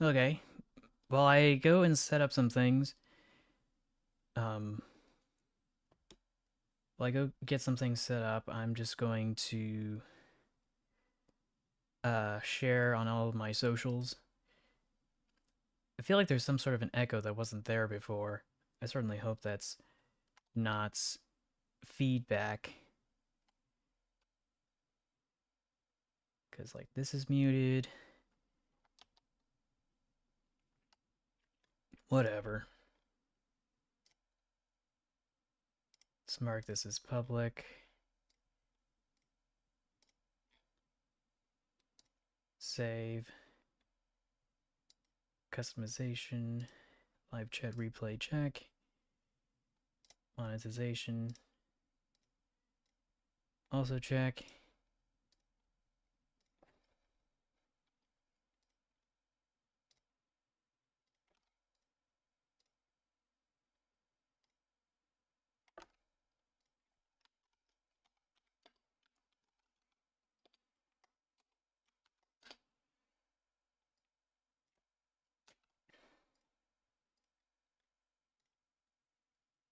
Okay. While I go and set up some things, um, while I go get some things set up, I'm just going to share on all of my socials. I feel like there's some sort of an echo that wasn't there before. I certainly hope that's not feedback, because like this is muted. Whatever. Let's mark this as public. Save. Customization. Live chat replay check. Monetization. Also check.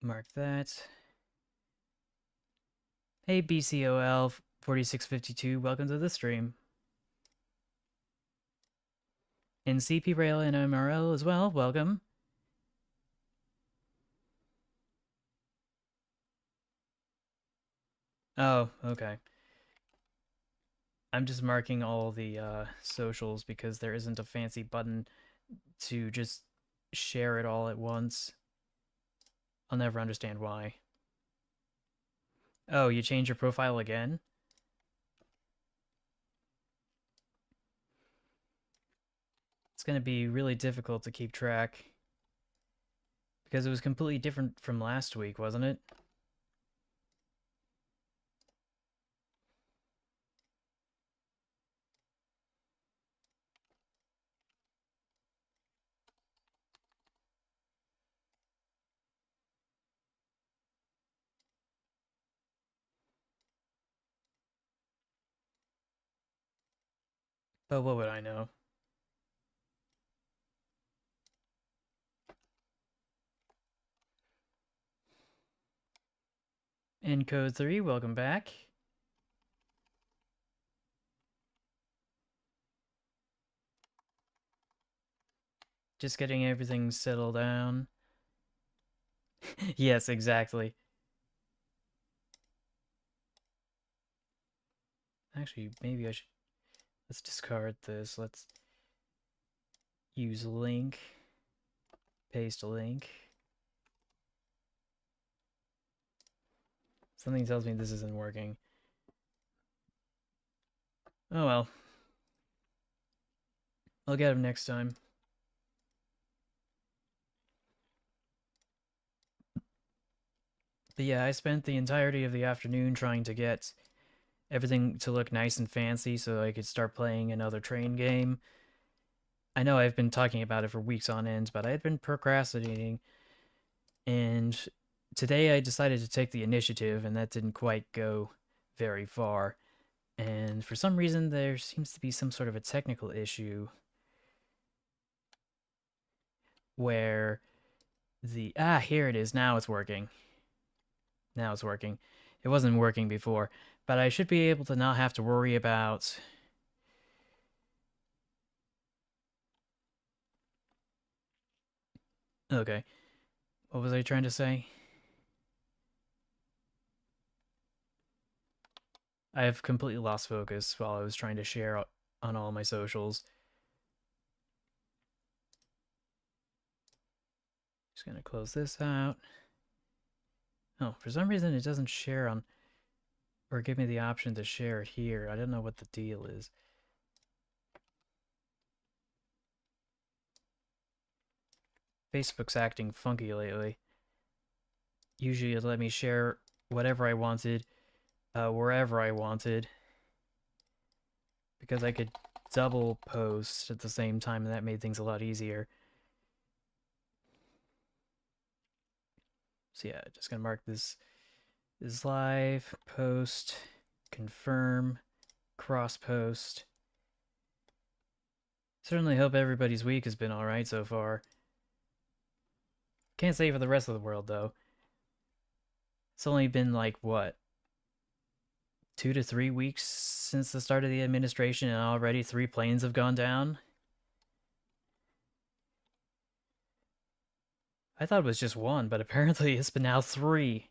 Mark that. Hey BCOL 4652, welcome to the stream. And CP Rail and MRL as well, welcome. Oh, okay. I'm just marking all the socials because there isn't a fancy button to just share it all at once. I'll never understand why. Oh, you change your profile again? It's going to be really difficult to keep track because it was completely different from last week, wasn't it? But what would I know? Encode 3, welcome back. Just getting everything settled down. Yes, exactly. Actually, maybe I should... Let's discard this. Let's use link. Paste a link. Something tells me this isn't working. Oh well. I'll get him next time. But yeah, I spent the entirety of the afternoon trying to get everything to look nice and fancy so I could start playing another train game. I know I've been talking about it for weeks on end, but I had been procrastinating, and today I decided to take the initiative, and that didn't quite go very far. And for some reason, there seems to be some sort of a technical issue where here it is. Now it's working. Now it's working. It wasn't working before, but I should be able to not have to worry about... Okay, what was I trying to say? I have completely lost focus while I was trying to share on all my socials. Just gonna close this out. Oh, for some reason it doesn't share on, or give me the option to share it here. I don't know what the deal is. Facebook's acting funky lately. Usually it let me share whatever I wanted, wherever I wanted, because I could double post at the same time, and that made things a lot easier. So yeah, just gonna mark this is live, post, confirm, cross post. Certainly hope everybody's week has been alright so far. Can't say for the rest of the world, though. It's only been like, what, 2 to 3 weeks since the start of the administration, and already 3 planes have gone down? I thought it was just one, but apparently it's been now 3.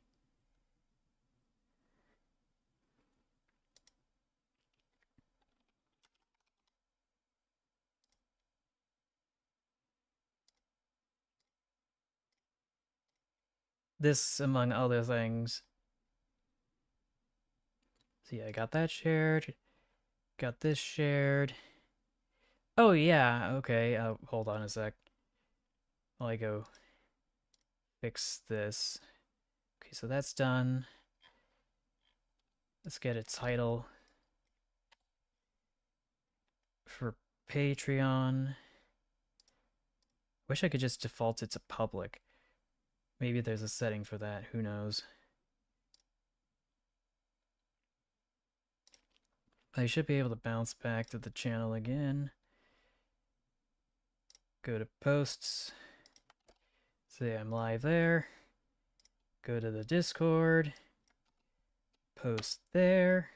This, among other things. See, I got that shared. Got this shared. Oh, yeah, okay. Hold on a sec. While I go fix this. Okay, so that's done. Let's get a title for Patreon. Wish I could just default it to public. Maybe there's a setting for that, who knows. I should be able to bounce back to the channel again. Go to posts. Say I'm live there. Go to the Discord. Post there.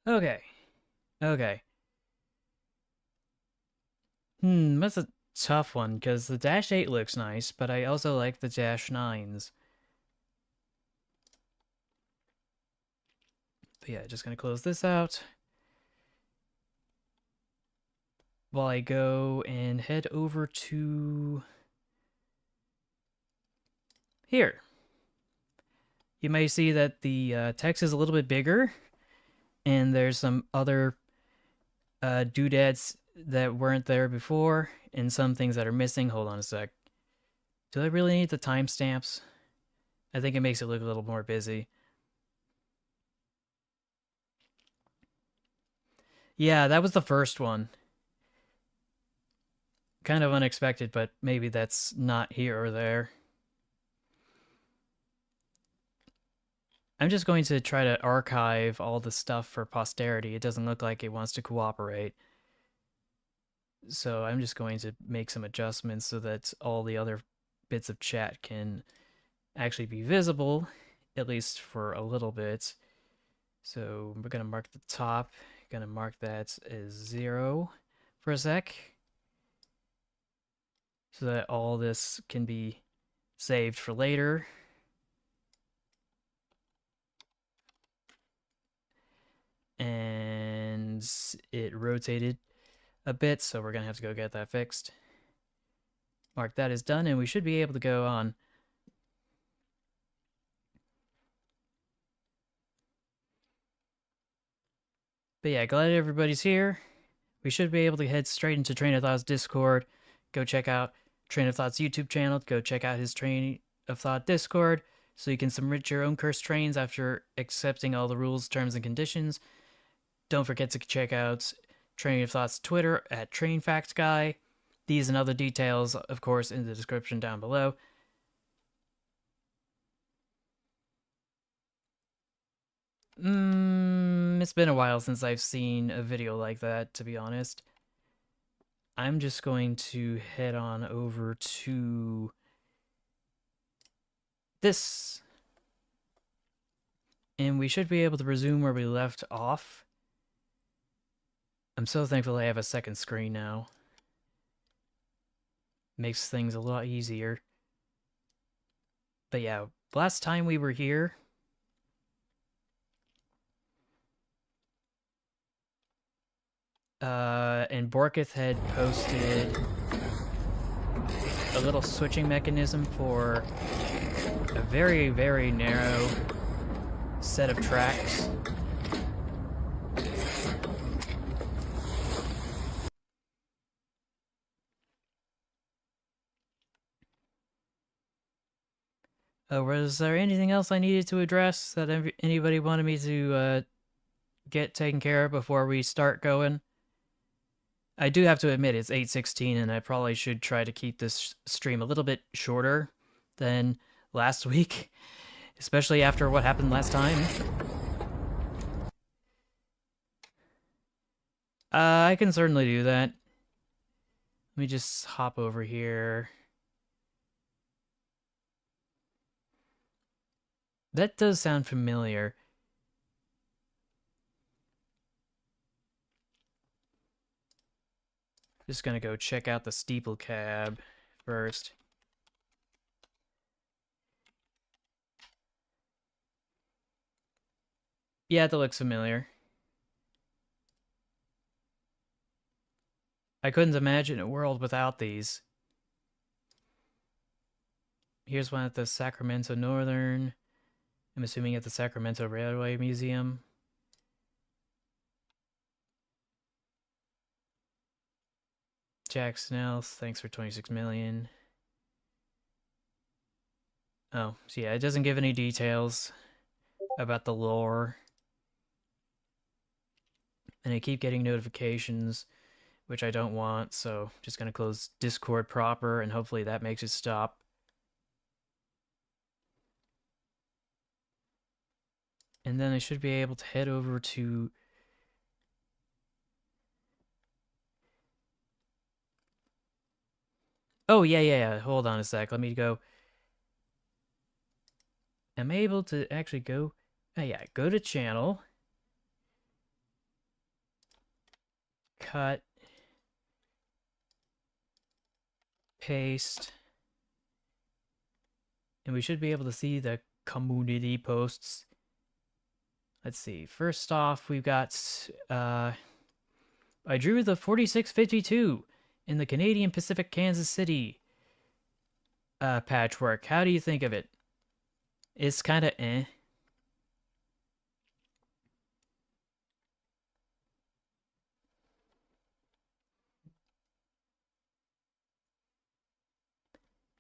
Okay. Okay. That's a tough one, because the Dash 8 looks nice, but I also like the Dash 9s. But yeah, just gonna close this out. While I go and head over to here. You may see that the text is a little bit bigger, and there's some other doodads that weren't there before, and some things that are missing. Hold on a sec. Do I really need the timestamps? I think it makes it look a little more busy. Yeah, that was the first one. Kind of unexpected, but maybe that's not here or there. I'm just going to try to archive all the stuff for posterity. It doesn't look like it wants to cooperate. So I'm just going to make some adjustments so that all the other bits of chat can actually be visible, at least for a little bit. So we're going to mark the top. Going to mark that as 0 for a sec, so that all this can be saved for later. And it rotated a bit, so we're gonna have to go get that fixed. Mark that as done, and we should be able to go on. But yeah, glad everybody's here. We should be able to head straight into Train of Thought's Discord. Go check out Train of Thought's YouTube channel. Go check out his Train of Thought Discord, so you can submit your own cursed trains after accepting all the rules, terms, and conditions. Don't forget to check out Train of Thought's Twitter at TrainFactGuy. These and other details, of course, in the description down below. It's been a while since I've seen a video like that, to be honest. I'm just going to head on over to this. And we should be able to resume where we left off. I'm so thankful I have a second screen now. Makes things a lot easier. But yeah, last time we were here, and Borketh had posted a little switching mechanism for a very, very narrow set of tracks. Was there anything else I needed to address that anybody wanted me to get taken care of before we start going? I do have to admit it's 8:16, and I probably should try to keep this stream a little bit shorter than last week, especially after what happened last time. I can certainly do that. Let me just hop over here. That does sound familiar. Just gonna go check out the steeple cab first. Yeah, that looks familiar. I couldn't imagine a world without these. Here's one at the Sacramento Northern. I'm assuming at the Sacramento Railway Museum. Jack Snell, thanks for 26 million. Oh, so yeah, it doesn't give any details about the lore. And I keep getting notifications, which I don't want, so just gonna close Discord proper, and hopefully that makes it stop. And then I should be able to head over to... Oh, yeah. Hold on a sec. Let me go. I'm able to actually go... Oh, yeah. Go to channel. Cut. Paste. And we should be able to see the community posts. Let's see. First off, we've got... I drew the 4652 in the Canadian Pacific Kansas City patchwork. How do you think of it? It's kind of eh.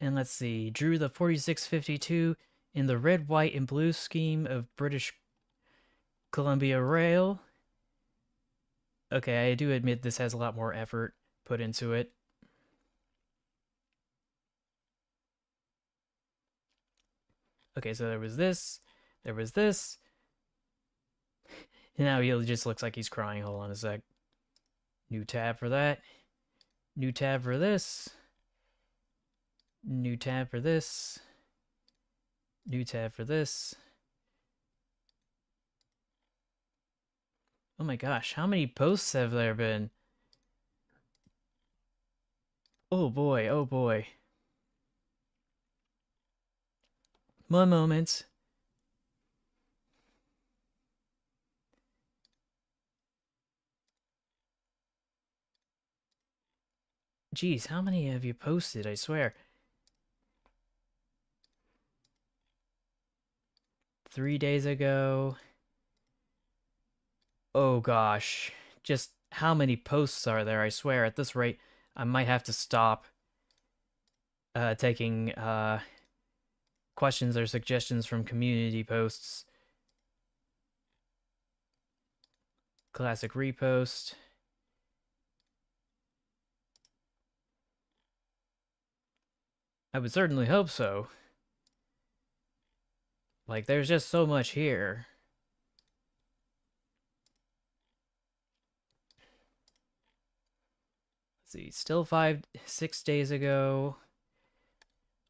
And let's see, drew the 4652 in the red, white, and blue scheme of British Columbia Rail. Okay, I do admit this has a lot more effort put into it. Okay, so there was this, and now he just looks like he's crying. Hold on a sec. New tab for that. New tab for this. New tab for this. New tab for this. Oh my gosh, how many posts have there been? Oh boy, oh boy. One moment. Geez, how many have you posted? I swear. 3 days ago. Oh gosh. Just how many posts are there? I swear, at this rate, I might have to stop taking questions or suggestions from community posts. Classic repost. I would certainly hope so. Like, there's just so much here. Let's see, still 6 days ago.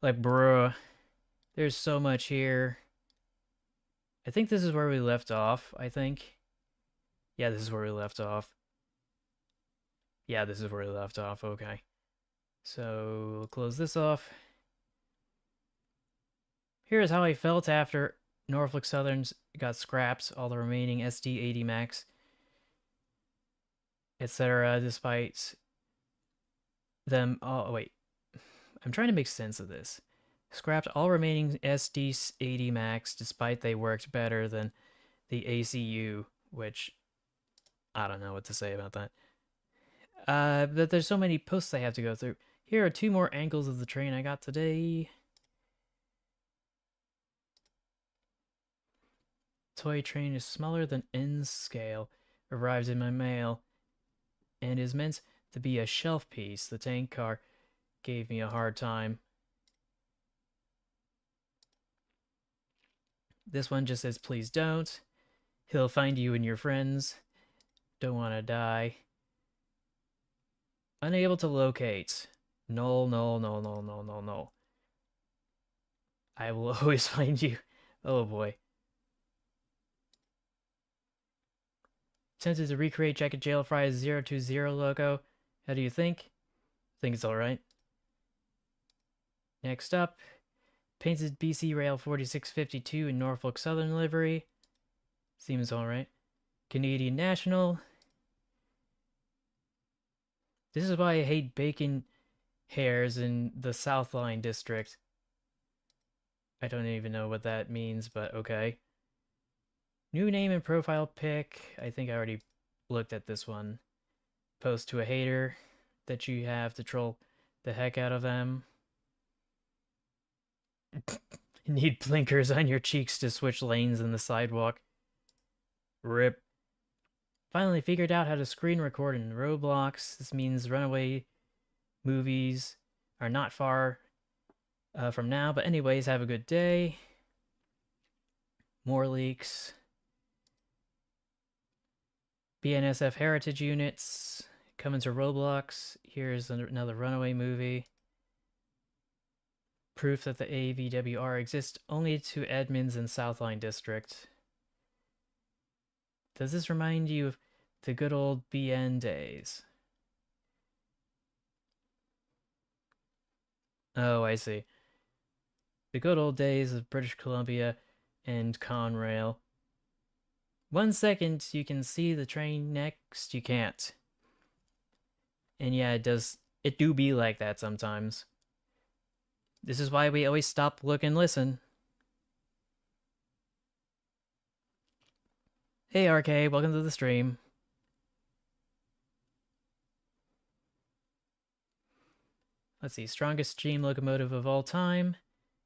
Like, bruh, there's so much here. I think this is where we left off, I think. Yeah, this is where we left off. Yeah, this is where we left off, okay. So, we'll close this off. Here's how I felt after Norfolk Southern's got scrapped, all the remaining SD-80 Max, etc., despite them... Oh, wait. I'm trying to make sense of this. Scrapped all remaining SD-80 Max, despite they worked better than the ACU, which... I don't know what to say about that. But there's so many posts I have to go through. Here are 2 more angles of the train I got today. Toy train is smaller than N scale. Arrives in my mail. And is meant to be a shelf piece. The tank car gave me a hard time. This one just says, please don't. He'll find you and your friends. Don't want to die. Unable to locate. No, no, no, no, no, no, no. I will always find you. Oh boy. Attempted to recreate Jacket Jail Fry's 020 logo. How do you think? Think it's alright. Next up, painted BC Rail 4652 in Norfolk Southern livery. Seems alright. Canadian National. This is why I hate bacon hairs in the South Line district. I don't even know what that means, but okay. New name and profile pic. I think I already looked at this one. Post to a hater that you have to troll the heck out of them. Need blinkers on your cheeks to switch lanes in the sidewalk. Rip. Finally figured out how to screen record in Roblox. This means runaway movies are not far from now. But anyways, have a good day. More leaks. BNSF heritage units coming to Roblox. Here's another runaway movie. Proof that the AVWR exists only to admins in Southline District. Does this remind you of the good old BN days? Oh, I see. The good old days of British Columbia and Conrail. 1 second you can see the train, next you can't. And yeah, it do be like that sometimes. This is why we always stop, look, and listen. Hey RK, welcome to the stream. Let's see, strongest steam locomotive of all time.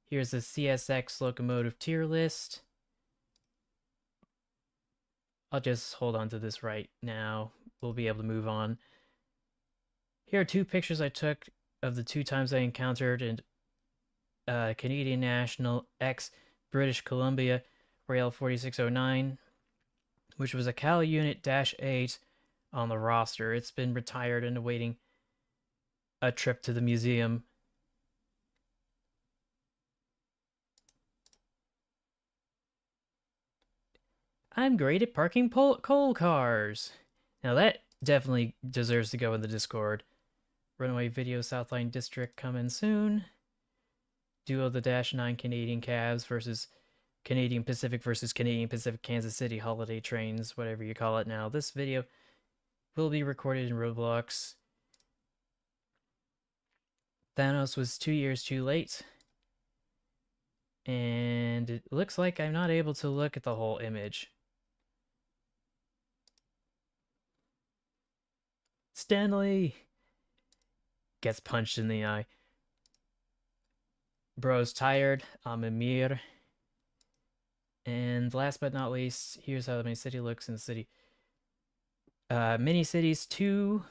Here's the CSX locomotive tier list. I'll just hold on to this right now. We'll be able to move on. Here are 2 pictures I took of the 2 times I encountered in Canadian National X British Columbia Rail 4609, which was a Cal Unit -8 on the roster. It's been retired and awaiting a trip to the museum. I'm great at parking coal cars. Now that definitely deserves to go in the Discord. Runaway Video Southline District coming soon. Duo the -9 Canadian cabs versus Canadian Pacific versus Canadian Pacific Kansas City holiday trains, whatever you call it now. This video will be recorded in Roblox. Thanos was 2 years too late. And it looks like I'm not able to look at the whole image. Stanley gets punched in the eye. Bro's tired. I'm Amir. And last but not least, here's how my city looks in the city. Mini cities 2.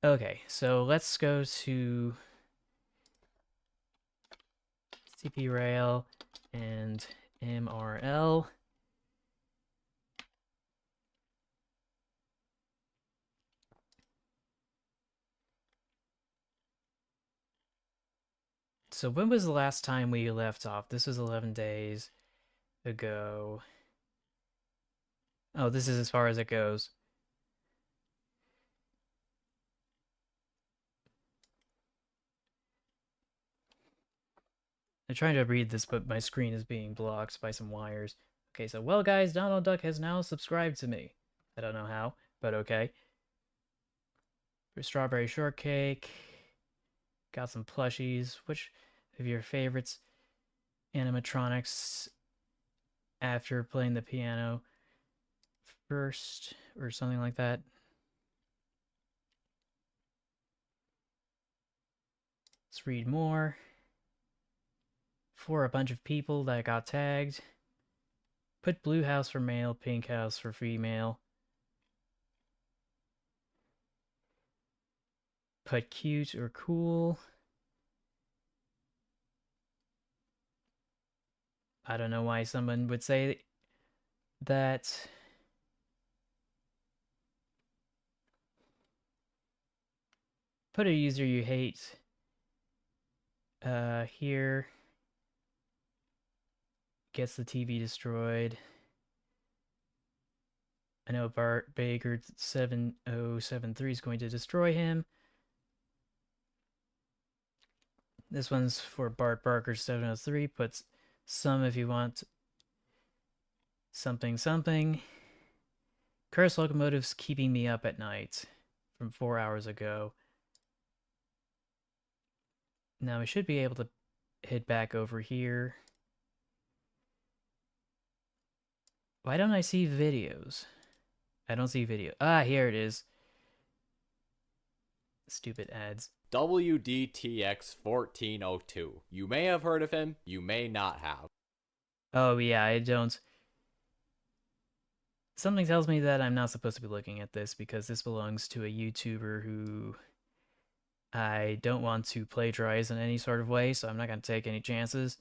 Okay, so let's go to CP Rail and MRL. So when was the last time we left off? This was 11 days ago. Oh, this is as far as it goes. I'm trying to read this, but my screen is being blocked by some wires. Okay, so, well, guys, Donald Duck has now subscribed to me. I don't know how, but okay. For strawberry shortcake. Got some plushies. Which of your favorites animatronics after playing the piano first, or something like that? Let's read more. For a bunch of people that got tagged. Put blue house for male, pink house for female. Put cute or cool. I don't know why someone would say that. Put a user you hate here. Gets the TV destroyed. I know Bart Baker 7073 is going to destroy him. This one's for Bart Barker 703. Puts some if you want something something. Curse locomotives keeping me up at night from 4 hours ago. Now we should be able to head back over here. Why don't I see videos? I don't see video. Ah, here it is. Stupid ads. WDTX 1402. You may have heard of him, you may not have. Oh, yeah, I don't. Something tells me that I'm not supposed to be looking at this because this belongs to a YouTuber who I don't want to plagiarize in any sort of way, so I'm not going to take any chances.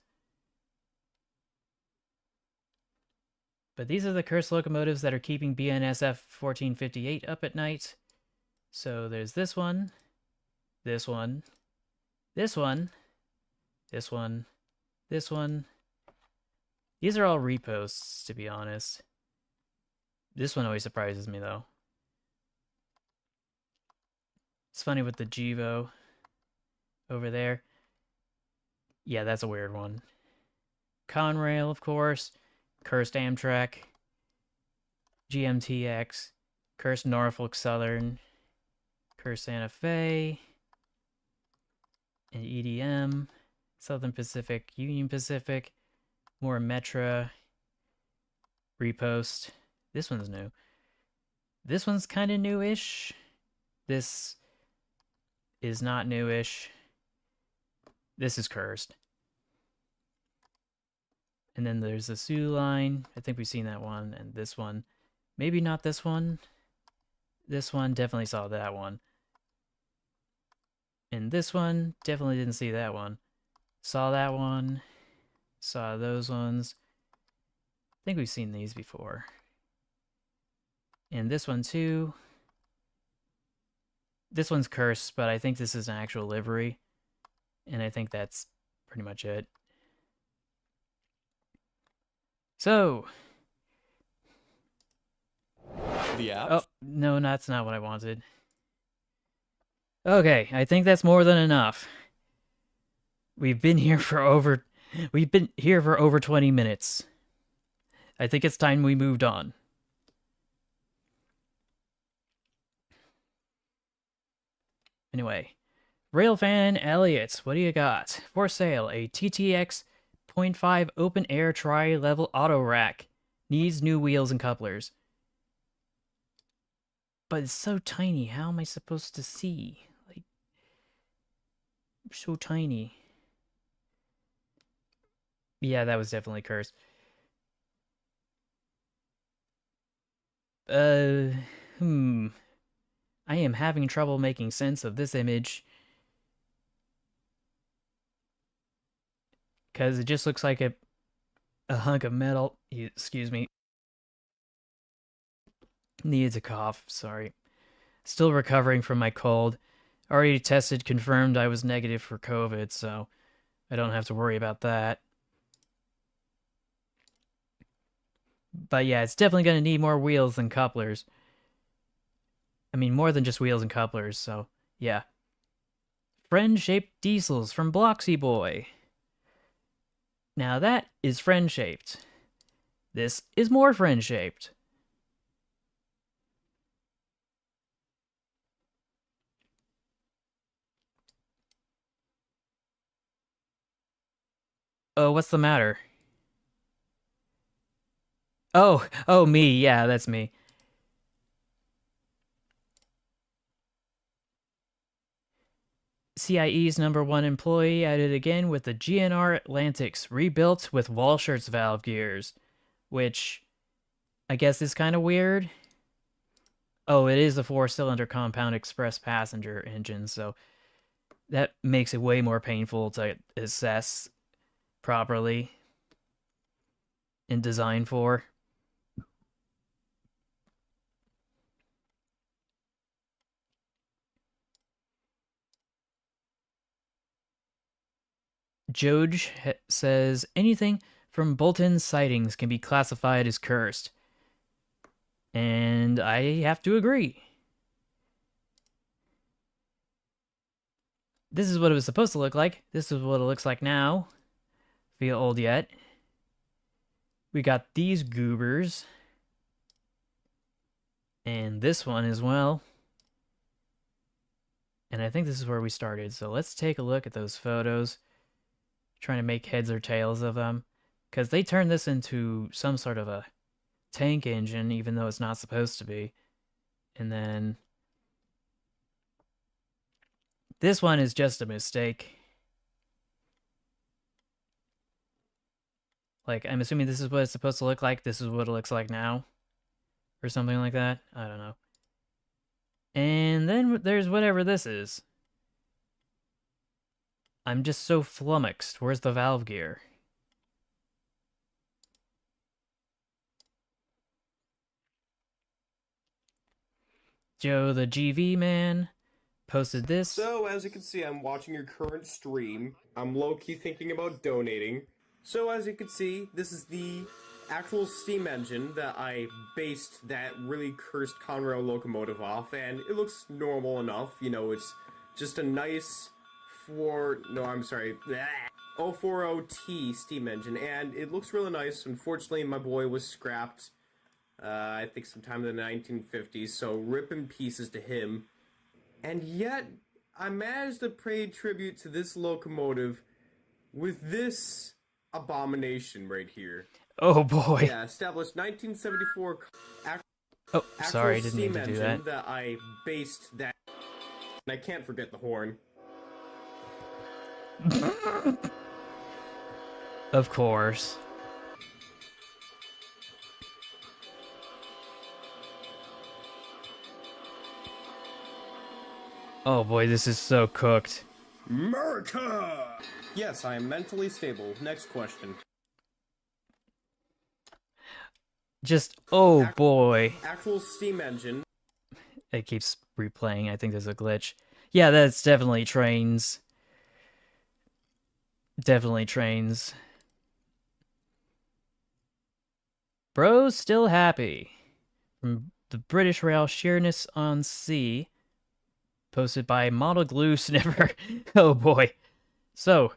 But these are the cursed locomotives that are keeping BNSF 1458 up at night. So there's this one, this one, this one, this one, this one. These are all reposts, to be honest. This one always surprises me, though. It's funny with the Jivo over there. Yeah, that's a weird one. Conrail, of course. Cursed Amtrak. GMTX. Cursed Norfolk Southern. Cursed Santa Fe. And EDM. Southern Pacific. Union Pacific. More Metra. Repost. This one's new. This one's kind of newish. This is not newish. This is cursed. And then there's the Sioux line. I think we've seen that one. And this one. Maybe not this one. This one, definitely saw that one. And this one, definitely didn't see that one. Saw that one. Saw those ones. I think we've seen these before. And this one too. This one's cursed, but I think this is an actual livery. And I think that's pretty much it. So. The app? Oh, no, that's not what I wanted. Okay, I think that's more than enough. We've been here for over 20 minutes. I think it's time we moved on. Anyway, Railfan Elliott, what do you got? For sale, a TTX 0.5 open air tri-level auto rack. Needs new wheels and couplers. But it's so tiny, how am I supposed to see? Like, so tiny. Yeah, that was definitely cursed. I am having trouble making sense of this image. Because it just looks like a hunk of metal. Excuse me. Needs a cough, sorry. Still recovering from my cold. Already tested, confirmed I was negative for COVID, so I don't have to worry about that. But yeah, it's definitely going to need more wheels than couplers. I mean, more than just wheels and couplers, so yeah. Friend-shaped diesels from Bloxy Boy. Now that is friend-shaped. This is more friend-shaped. Oh, what's the matter? Oh, me. Yeah, that's me. CIE's #1 employee at it again with the GNR Atlantics rebuilt with Walschaerts valve gears, which I guess is kind of weird. Oh, it is a 4-cylinder compound express passenger engine, so that makes it way more painful to assess properly and design for. Joj says anything from Bolton sightings can be classified as cursed. And I have to agree. This is what it was supposed to look like. This is what it looks like now. Feel old yet? We got these goobers. And this one as well. And I think this is where we started. So let's take a look at those photos. Trying to make heads or tails of them. Because they turned this into some sort of a tank engine, even though it's not supposed to be. And then this one is just a mistake. Like, I'm assuming this is what it's supposed to look like. This is what it looks like now. Or something like that. I don't know. And then there's whatever this is. I'm just so flummoxed. Where's the valve gear? Joe the GV man posted this. So, as you can see, I'm watching your current stream. I'm low-key thinking about donating. So, as you can see, this is the actual steam engine that I based that really cursed Conrail locomotive off, and it looks normal enough. You know, it's just a nice 040T steam engine, and it looks really nice. Unfortunately, my boy was scrapped, I think sometime in the 1950s, so rip in pieces to him. And yet, I managed to pay tribute to this locomotive with this abomination right here. Oh boy. Yeah, established 1974. Oh, sorry, I didn't mean to do that. That I based that. And I can't forget the horn. Of course. Oh boy, this is so cooked. America! Yes, I am mentally stable. Next question. Just, oh boy. Actual steam engine. It keeps replaying. I think there's a glitch. Yeah, that's definitely trains. Definitely trains. Bro's still happy. From the British Rail Sheerness on Sea. Posted by Model Glue Sniffer. Oh boy. So,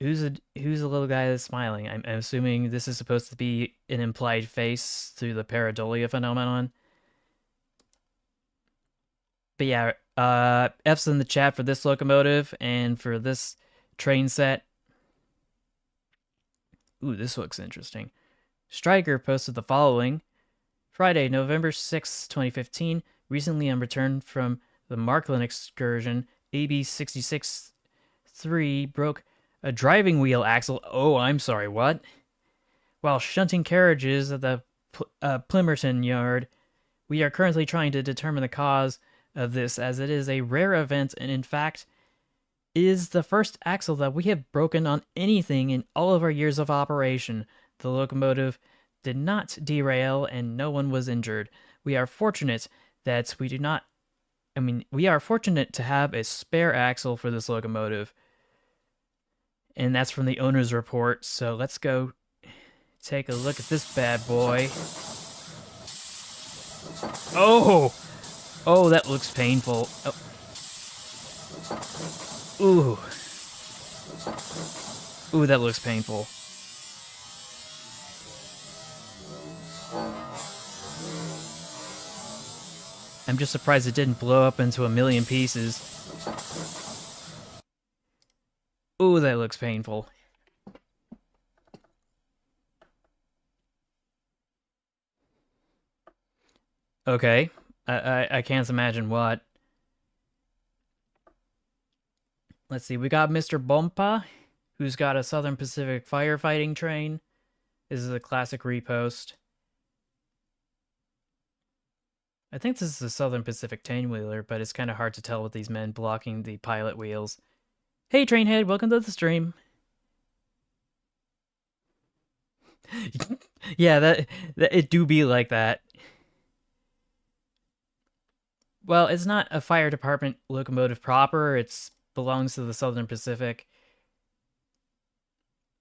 who's the little guy that's smiling? I'm assuming this is supposed to be an implied face through the pareidolia phenomenon. But yeah, F's in the chat for this locomotive and for this train set. Ooh, this looks interesting. Stryker posted the following. Friday, November 6, 2015. Recently on return from the Markland excursion, AB 66-3 broke a driving wheel axle. Oh, I'm sorry, what? While shunting carriages at the Plimerton yard. We are currently trying to determine the cause of this, as it is a rare event and in fact is the first axle that we have broken on anything in all of our years of operation. The locomotive did not derail and no one was injured. We are fortunate that we are fortunate to have a spare axle for this locomotive. And that's from the owner's report. So let's go take a look at this bad boy. Oh! Oh, that looks painful. Oh. Ooh. Ooh, that looks painful. I'm just surprised it didn't blow up into a million pieces. Ooh, that looks painful. Okay. I can't imagine what. Let's see, we got Mr. Bompa, who's got a Southern Pacific firefighting train. This is a classic repost. I think this is a Southern Pacific 10-wheeler, but it's kind of hard to tell with these men blocking the pilot wheels. Hey, Trainhead, welcome to the stream. Yeah, that it do be like that. Well, it's not a fire department locomotive proper. It belongs to the Southern Pacific.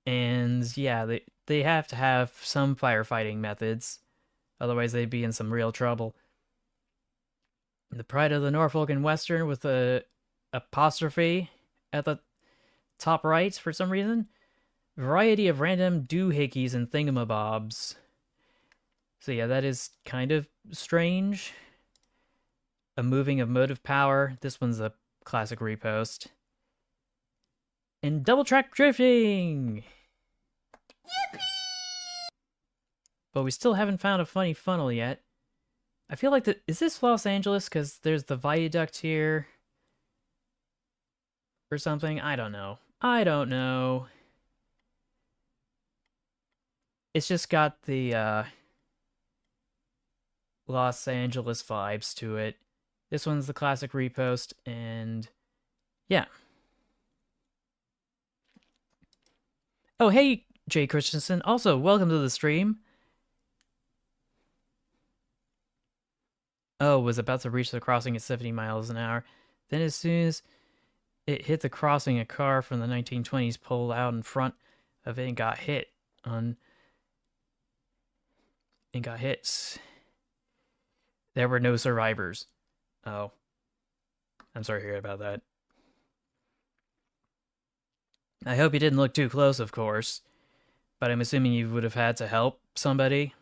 And yeah, they have to have some firefighting methods, otherwise they'd be in some real trouble. The Pride of the Norfolk and Western with a apostrophe at the top right for some reason. Variety of random doohickeys and thingamabobs. So yeah, that is kind of strange. A moving of motive power. This one's a classic repost. And double track drifting! But we still haven't found a funny funnel yet. I feel like is this Los Angeles? Because there's the viaduct here. Or something? I don't know. I don't know. It's just got the Los Angeles vibes to it. This one's the classic repost, and yeah. Oh, hey, Jay Christensen. Also, welcome to the stream. Oh, was about to reach the crossing at 70 miles an hour. Then as soon as it hit the crossing, a car from the 1920s pulled out in front of it and got hit on... and got hit. There were no survivors. Oh. I'm sorry to hear about that. I hope you didn't look too close, of course. But I'm assuming you would have had to help somebody.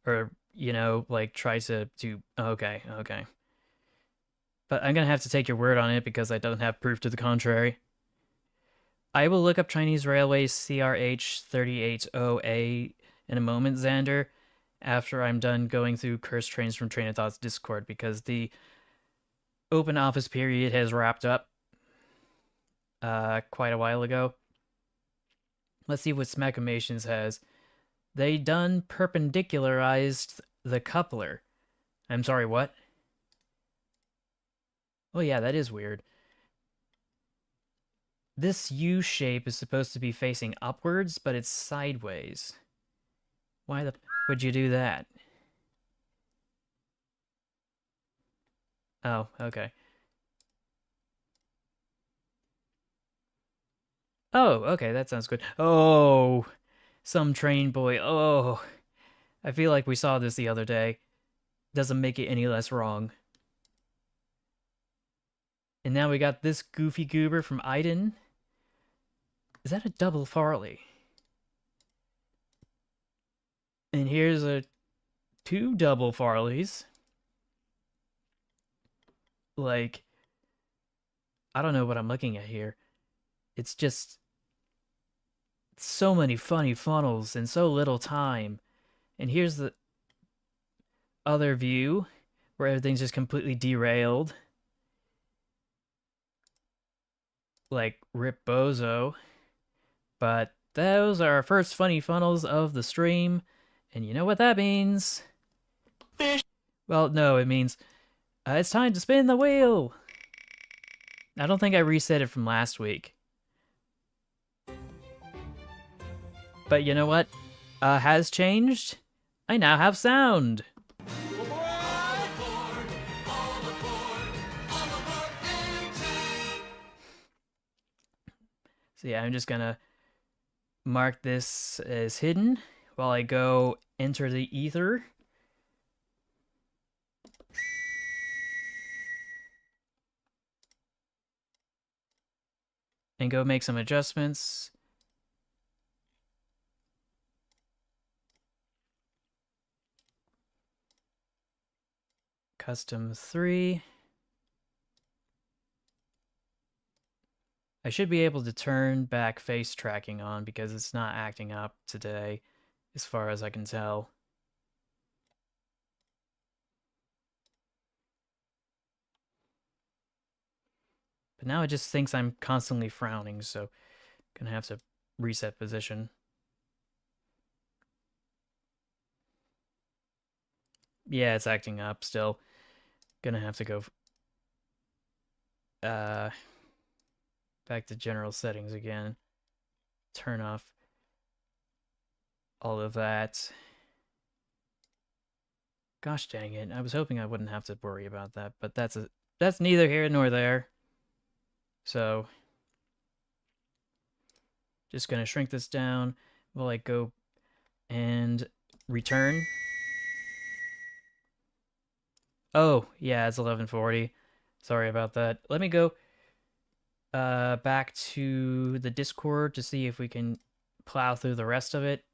Or, you know, like try to do... Okay, okay. But I'm gonna have to take your word on it because I don't have proof to the contrary. I will look up Chinese Railways CRH380A in a moment, Xander, after I'm done going through Cursed Trains from Train of Thought's Discord, because the open office period has wrapped up quite a while ago. Let's see what Smackamations has. They done perpendicularized the coupler. I'm sorry, what? Oh yeah, that is weird. This U shape is supposed to be facing upwards, but it's sideways. Why the would you do that? Oh, okay. Oh, okay, that sounds good. Oh, some train boy. Oh, I feel like we saw this the other day. Doesn't make it any less wrong. And now we got this goofy goober from Iden. Is that a double Farley? And here's a two double Farleys. Like, I don't know what I'm looking at here. It's just so many funny funnels in so little time. And here's the other view where everything's just completely derailed. Like Rip Bozo. But those are our first funny funnels of the stream. And you know what that means? Fish. Well, no, it means it's time to spin the wheel. I don't think I reset it from last week. But you know what? Has changed. I now have sound. So yeah, I'm just gonna mark this as hidden while I go enter the ether. And go make some adjustments. Custom 3. I should be able to turn back face tracking on because it's not acting up today, as far as I can tell. But now it just thinks I'm constantly frowning, so I'm gonna have to reset position. Yeah, it's acting up still. Gonna have to go back to general settings again. Turn off all of that. Gosh dang it. I was hoping I wouldn't have to worry about that, but that's neither here nor there. So just gonna shrink this down. We'll like go and return. Oh, yeah, it's 11:40. Sorry about that. Let me go back to the Discord to see if we can plow through the rest of it.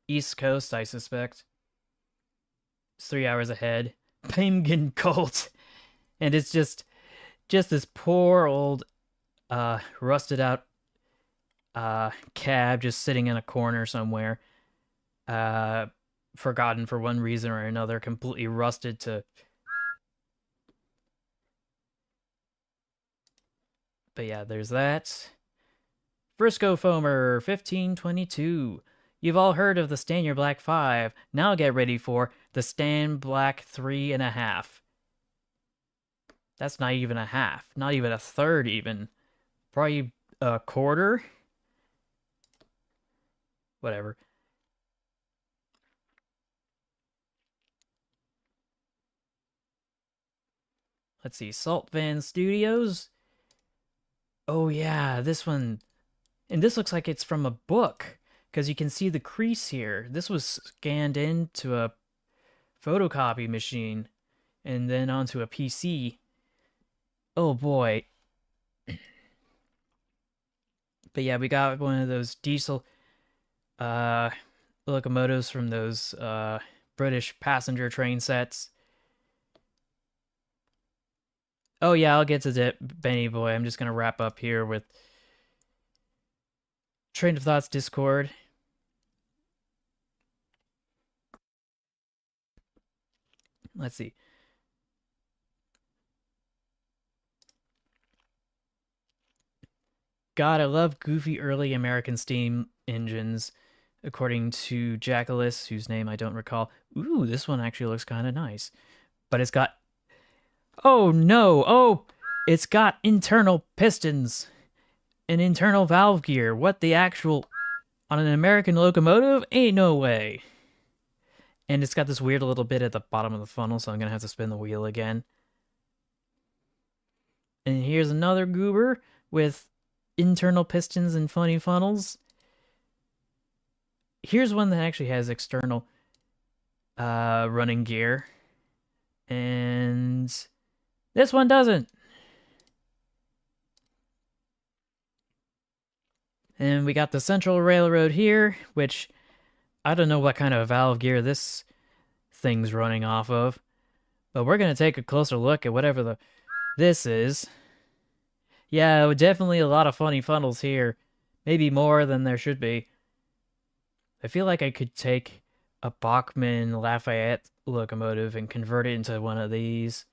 East Coast, I suspect. It's 3 hours ahead. Penguin Cult. And it's just this poor old rusted out cab just sitting in a corner somewhere. Forgotten for one reason or another, completely rusted to. But yeah, there's that. Frisco Foamer 1522. You've all heard of the Stan Your Black 5. Now get ready for the Stan Black 3.5. That's not even a half. Not even a third, even. Probably a quarter? Whatever. Let's see. Salt Van Studios. Oh, yeah, this one. And this looks like it's from a book, because you can see the crease here. This was scanned into a photocopy machine and then onto a PC. Oh boy. But yeah, we got one of those diesel uh locomotives from those British passenger train sets. Oh yeah, I'll get to that, Benny boy. I'm just gonna wrap up here with Train of Thoughts Discord. Let's see. God, I love goofy early American steam engines, according to Jackalis, whose name I don't recall. Ooh, this one actually looks kind of nice. But it's got. Oh no! Oh! It's got internal pistons, an internal valve gear. What the actual. On an American locomotive? Ain't no way. And it's got this weird little bit at the bottom of the funnel, so I'm gonna have to spin the wheel again. And here's another goober with internal pistons and funny funnels. Here's one that actually has external running gear. And this one doesn't. And we got the Central Railroad here, which I don't know what kind of valve gear this thing's running off of. But we're going to take a closer look at whatever this is. Yeah, definitely a lot of funny funnels here. Maybe more than there should be. I feel like I could take a Bachmann Lafayette locomotive and convert it into one of these.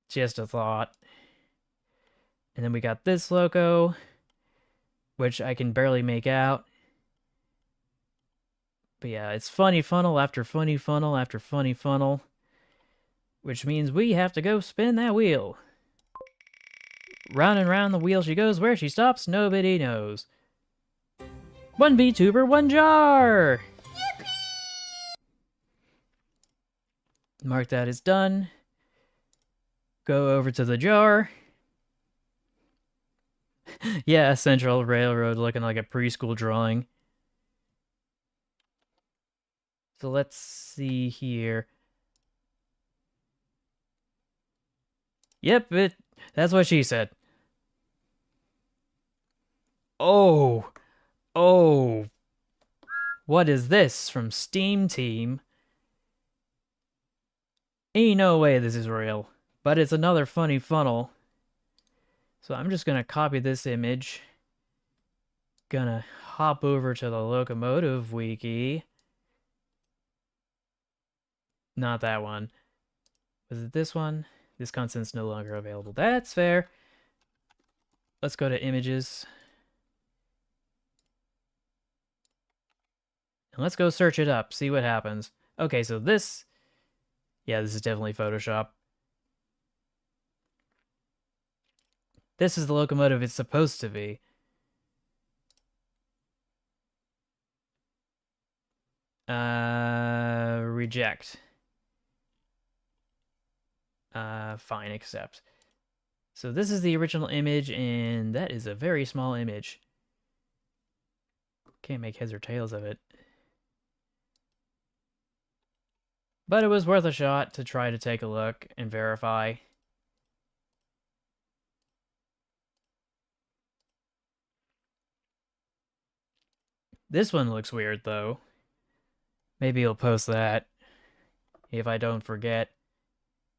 Just a thought. And then we got this loco, which I can barely make out. But yeah, it's funny funnel after funny funnel after funny funnel, which means we have to go spin that wheel. Round and round the wheel she goes. Where she stops, nobody knows. One VTuber, one jar! Mark that as done. Go over to the jar. Yeah, Central Railroad looking like a preschool drawing. So let's see here. Yep, that's what she said. Oh, oh. What is this from Steam Team? Ain't no way this is real. But it's another funny funnel. So I'm just gonna copy this image. Gonna hop over to the locomotive wiki. Not that one. Was it this one? This content's no longer available. That's fair. Let's go to images. And let's go search it up, see what happens. Okay, so this... Yeah, this is definitely Photoshop. This is the locomotive it's supposed to be. Reject. Fine, accept. So this is the original image, and that is a very small image. Can't make heads or tails of it. But it was worth a shot to try to take a look and verify. This one looks weird, though. Maybe I'll post that if I don't forget.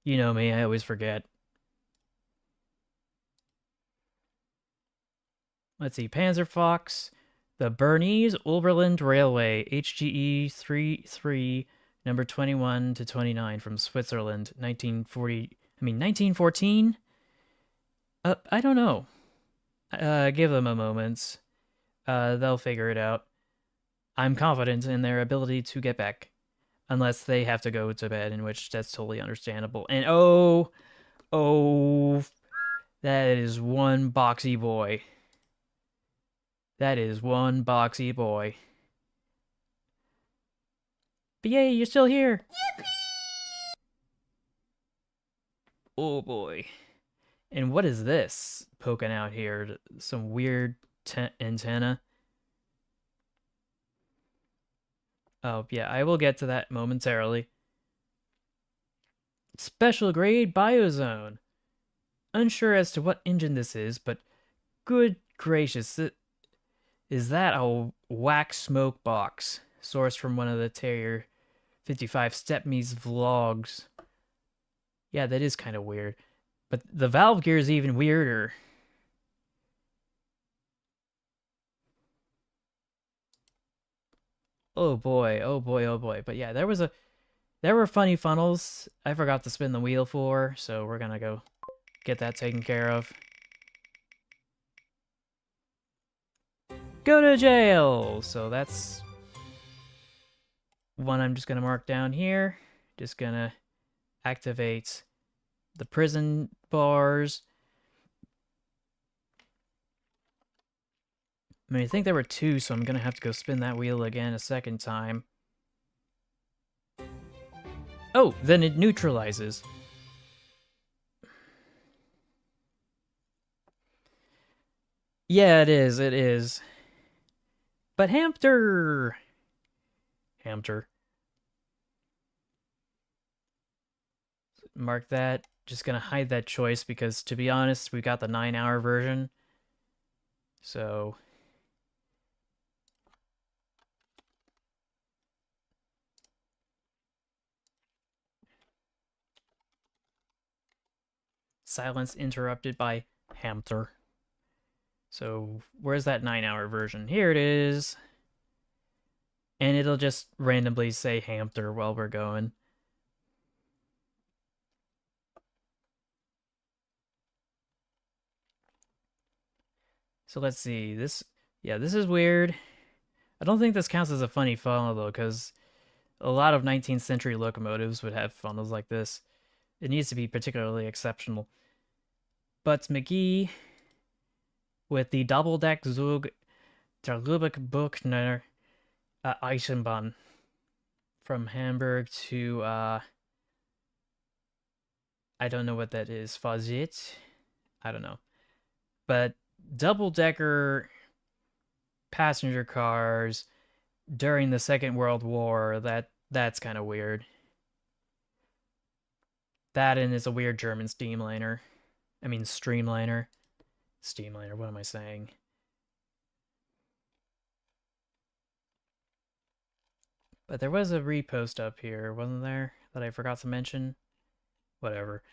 You know me, I always forget. Let's see, Panzerfox, the Bernese Oberland Railway, HGE 33, number 21 to 29 from Switzerland, 1914? I don't know. Give them a moment. They'll figure it out. I'm confident in their ability to get back. Unless they have to go to bed, in which that's totally understandable. And oh, that is one boxy boy. That is one boxy boy. But yay, you're still here. Yippee! Oh boy. And what is this poking out here? Some weird antenna. Oh, yeah, I will get to that momentarily. Special grade biozone. Unsure as to what engine this is, but good gracious, is that a wax smoke box? Sourced from one of the Terrier 55 Stepme's vlogs. Yeah, that is kind of weird. But the valve gear is even weirder. Oh boy, oh boy, oh boy. But yeah, there were funny funnels I forgot to spin the wheel for, so we're gonna go get that taken care of. Go to jail! So that's one I'm just gonna mark down here. Just gonna activate the prison bars. I mean, I think there were two, so I'm gonna have to go spin that wheel again a second time. Oh, then it neutralizes. Yeah, it is, it is. But Hamster! Hamster. Mark that. Just gonna hide that choice because, to be honest, we got the 9-hour version. So... Silence interrupted by Hamster. So, where's that 9-hour version? Here it is. And it'll just randomly say Hamster while we're going. So let's see. This is weird. I don't think this counts as a funny funnel, though, because a lot of 19th century locomotives would have funnels like this. It needs to be particularly exceptional. But McGee, with the Doppeldeck Zug der Lübeck-Buchner Eisenbahn from Hamburg to, I don't know what that is. Fazit? I don't know. But double-decker passenger cars during the Second World War, that's kind of weird. That and it's a weird German steamliner. I mean, streamliner. Steamliner, what am I saying? But there was a repost up here, wasn't there? That I forgot to mention? Whatever.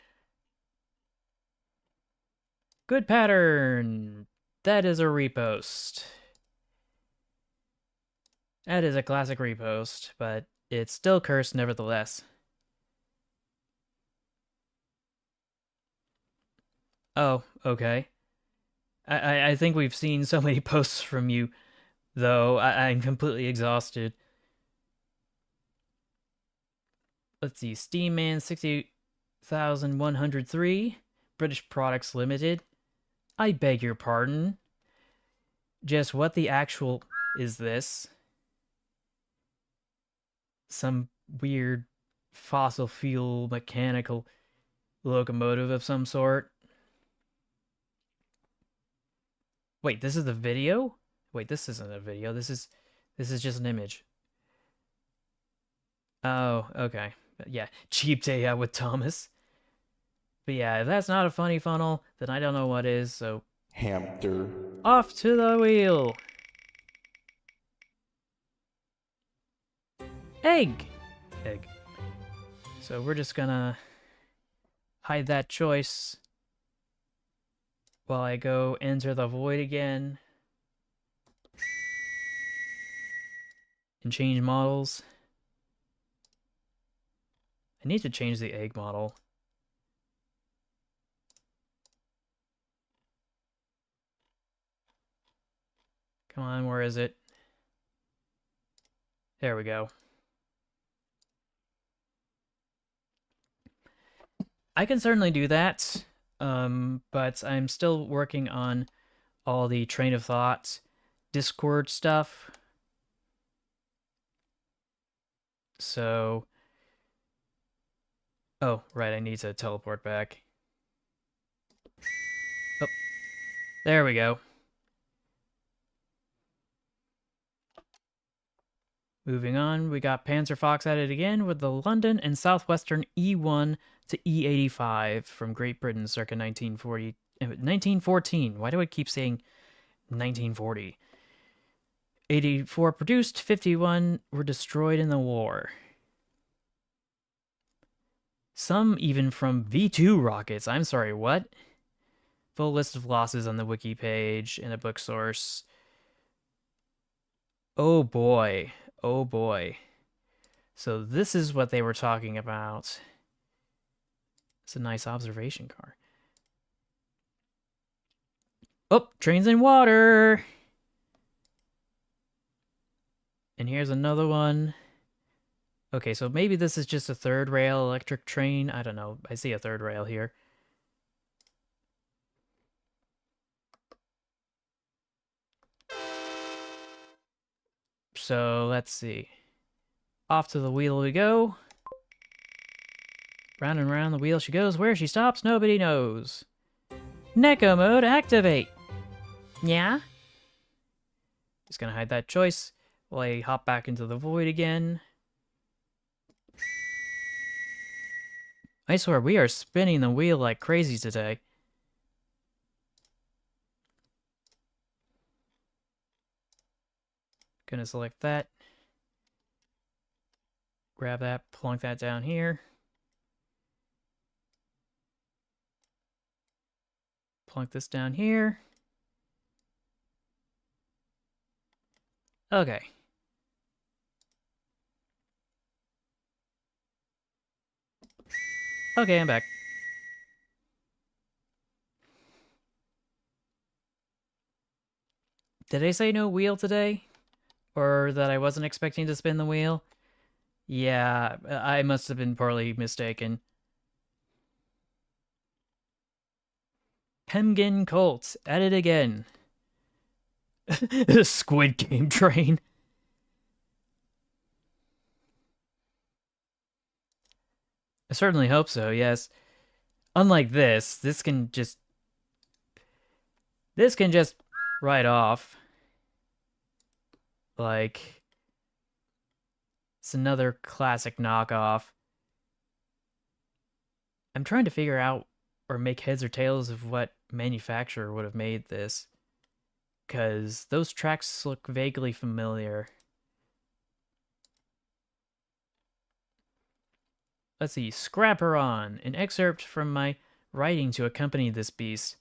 Good pattern! That is a repost. That is a classic repost, but it's still cursed nevertheless. Oh, okay. I think we've seen so many posts from you, though I'm completely exhausted. Let's see, Steamman 60,103, British Products Limited. I beg your pardon. Just what the actual is this? Some weird fossil fuel mechanical locomotive of some sort. Wait, this is the video? Wait, this isn't a video. This is just an image. Oh, okay. Yeah, cheap day out with Thomas. But yeah, if that's not a funny funnel, then I don't know what is. So Hamster. off to the wheel. Egg. Egg. So we're just gonna hide that choice while I go enter the void again and change models. I need to change the egg model. Come on, where is it? There we go. I can certainly do that, but I'm still working on all the train of thought Discord stuff. So, oh, right, I need to teleport back. Oh, there we go. Moving on, we got Panzer Fox at it again with the London and Southwestern E1 to E85 from Great Britain circa 1914. Why do I keep saying 1940? 84 produced, 51 were destroyed in the war. Some even from V2 rockets. I'm sorry, what? Full list of losses on the wiki page and a book source. Oh boy. Oh boy. So this is what they were talking about. It's a nice observation car. Oh, trains in water. And here's another one. Okay, so maybe this is just a third rail electric train. I don't know. I see a third rail here. So let's see. Off to the wheel we go. Round and round the wheel she goes. Where she stops, nobody knows. Neko mode activate. Yeah? Just gonna hide that choice while I hop back into the void again. I swear, we are spinning the wheel like crazy today. Gonna select that. Grab that, plunk that down here. Plunk this down here. Okay. Okay, I'm back. Did I say no wheel today? Or that I wasn't expecting to spin the wheel? Yeah, I must have been poorly mistaken. Pemgin Colts, at it again. Squid Game train. I certainly hope so, yes. Unlike this can just ride off. Like, it's another classic knockoff. I'm trying to figure out or make heads or tails of what manufacturer would have made this, because those tracks look vaguely familiar. Let's see, Scrapper On, an excerpt from my writing to accompany this beast.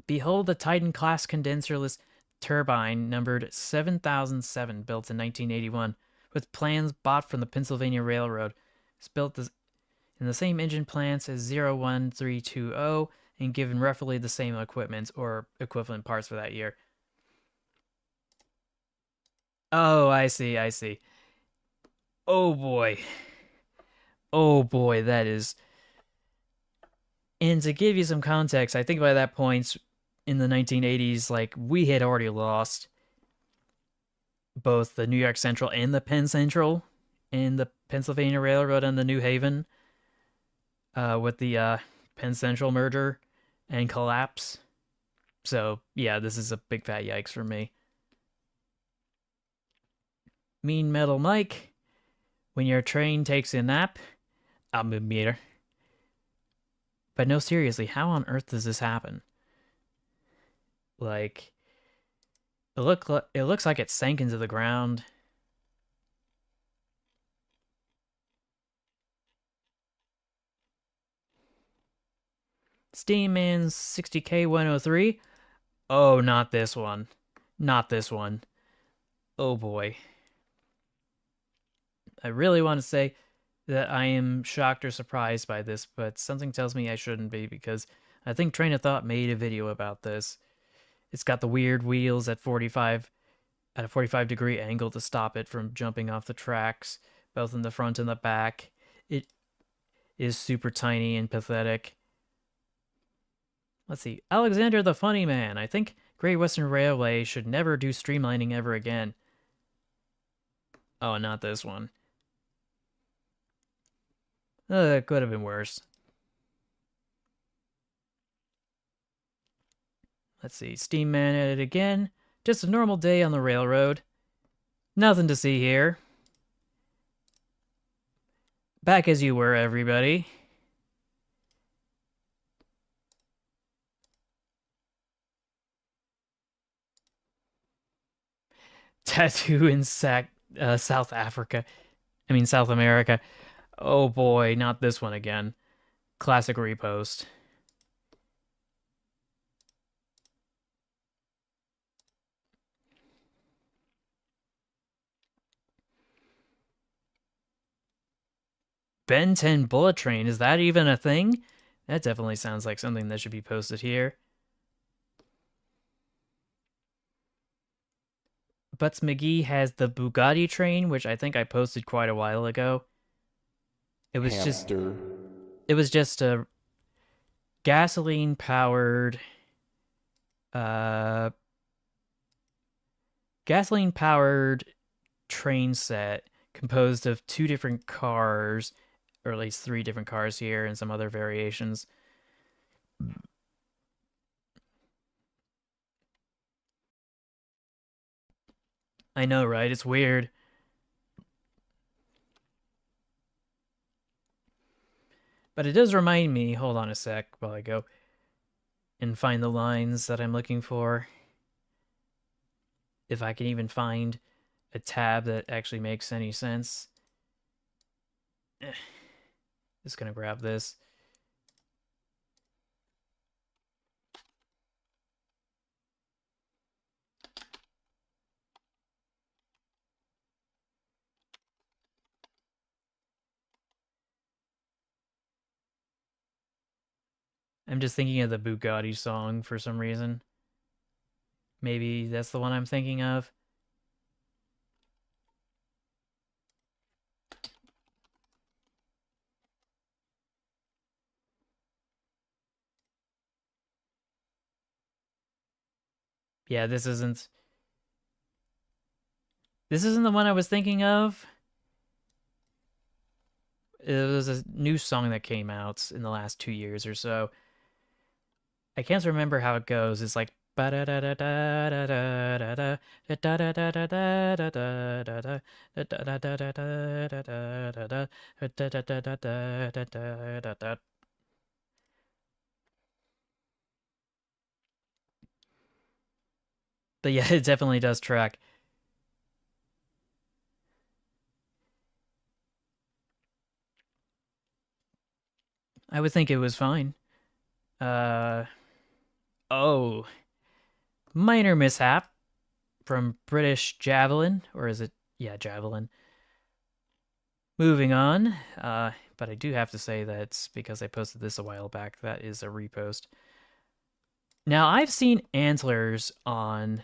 Behold the Titan-class condenserless turbine numbered 7007, built in 1981, with plans bought from the Pennsylvania Railroad. It's built in the same engine plants as 01320 and given roughly the same equipment or equivalent parts for that year. Oh, I see, I see. Oh boy. Oh boy, that is... And to give you some context, I think by that point in the 1980s, like, we had already lost both the New York Central and the Penn Central and the Pennsylvania Railroad and the New Haven. with the Penn Central merger and collapse. So yeah, this is a big fat yikes for me. Mean Metal Mike, when your train takes a nap, I'm a meter. But no, seriously, how on earth does this happen? Like, it looks like it sank into the ground. Steam Man 60K 103. Oh, not this one. Not this one. Oh boy. I really want to say that I am shocked or surprised by this, but something tells me I shouldn't be because I think Train of Thought made a video about this. It's got the weird wheels at 45 at a 45-degree angle to stop it from jumping off the tracks, both in the front and the back. It is super tiny and pathetic. Let's see. Alexander the Funny Man. I think Great Western Railway should never do streamlining ever again. Oh, not this one. It could have been worse. Let's see. Steam Man at it again. Just a normal day on the railroad. Nothing to see here. Back as you were, everybody. Tattoo in South Africa. I mean, South America. Oh boy, not this one again. Classic repost. Ben 10 Bullet Train, is that even a thing? That definitely sounds like something that should be posted here. Butts McGee has the Bugatti train, which I think I posted quite a while ago. It was Hamster. just a gasoline powered uh gasoline powered train set composed of two different cars, or at least three different cars here and some other variations. I know, right? It's weird. But it does remind me, hold on a sec while I go and find the lines that I'm looking for. If I can even find a tab that actually makes any sense. Just gonna grab this. I'm just thinking of the Bugatti song for some reason. Maybe that's the one I'm thinking of. Yeah, this isn't the one I was thinking of. It was a new song that came out in the last 2 years or so. I can't remember how it goes. It's like but yeah, it definitely does track. I would think it was fine. Uh oh, minor mishap from British Javelin, or is it? Yeah, Javelin. Moving on. But I do have to say that because I posted this a while back, that is a repost. Now, I've seen antlers on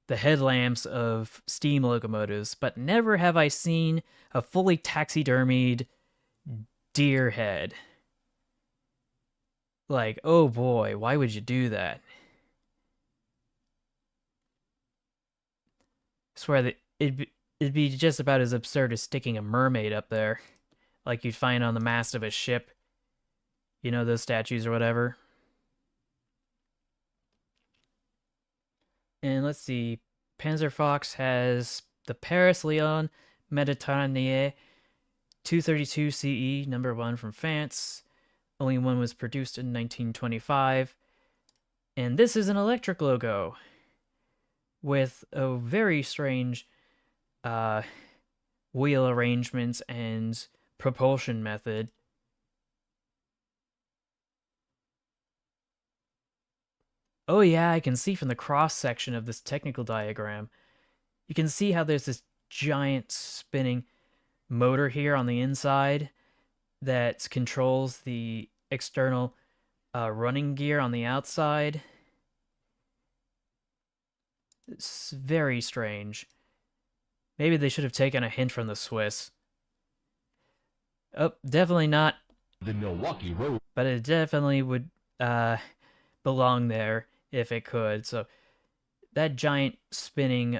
the headlamps of steam locomotives, but never have I seen a fully taxidermied deer head. Like, oh boy, why would you do that? I swear that it'd be just about as absurd as sticking a mermaid up there, like you'd find on the mast of a ship. You know, those statues or whatever. And let's see, Panzerfox has the Paris Lyon Méditerranée 232 CE, number 1 from France. Only one was produced in 1925. And this is an electric logo with a very strange uh, wheel arrangements and propulsion method. Oh yeah, I can see from the cross section of this technical diagram. You can see how there's this giant spinning motor here on the inside that controls the external running gear on the outside. It's very strange. Maybe they should have taken a hint from the Swiss. Oh, definitely not. The Milwaukee Road. But it definitely would belong there if it could. So that giant spinning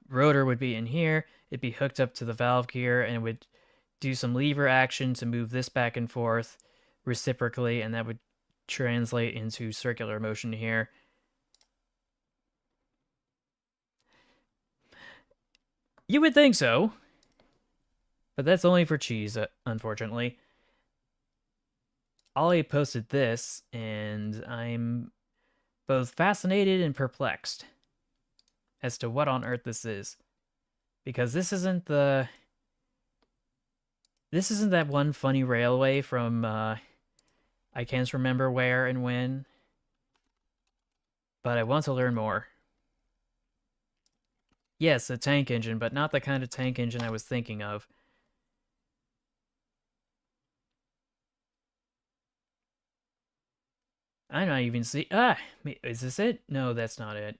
rotor would be in here. It'd be hooked up to the valve gear and it would do some lever action to move this back and forth reciprocally, and that would translate into circular motion here. You would think so, but that's only for cheese, unfortunately. Ollie posted this, and I'm both fascinated and perplexed as to what on earth this is. Because this isn't that one funny railway from I can't remember where and when, but I want to learn more. Yes, a tank engine, but not the kind of tank engine I was thinking of. I'm not even see. Is this it? No, that's not it.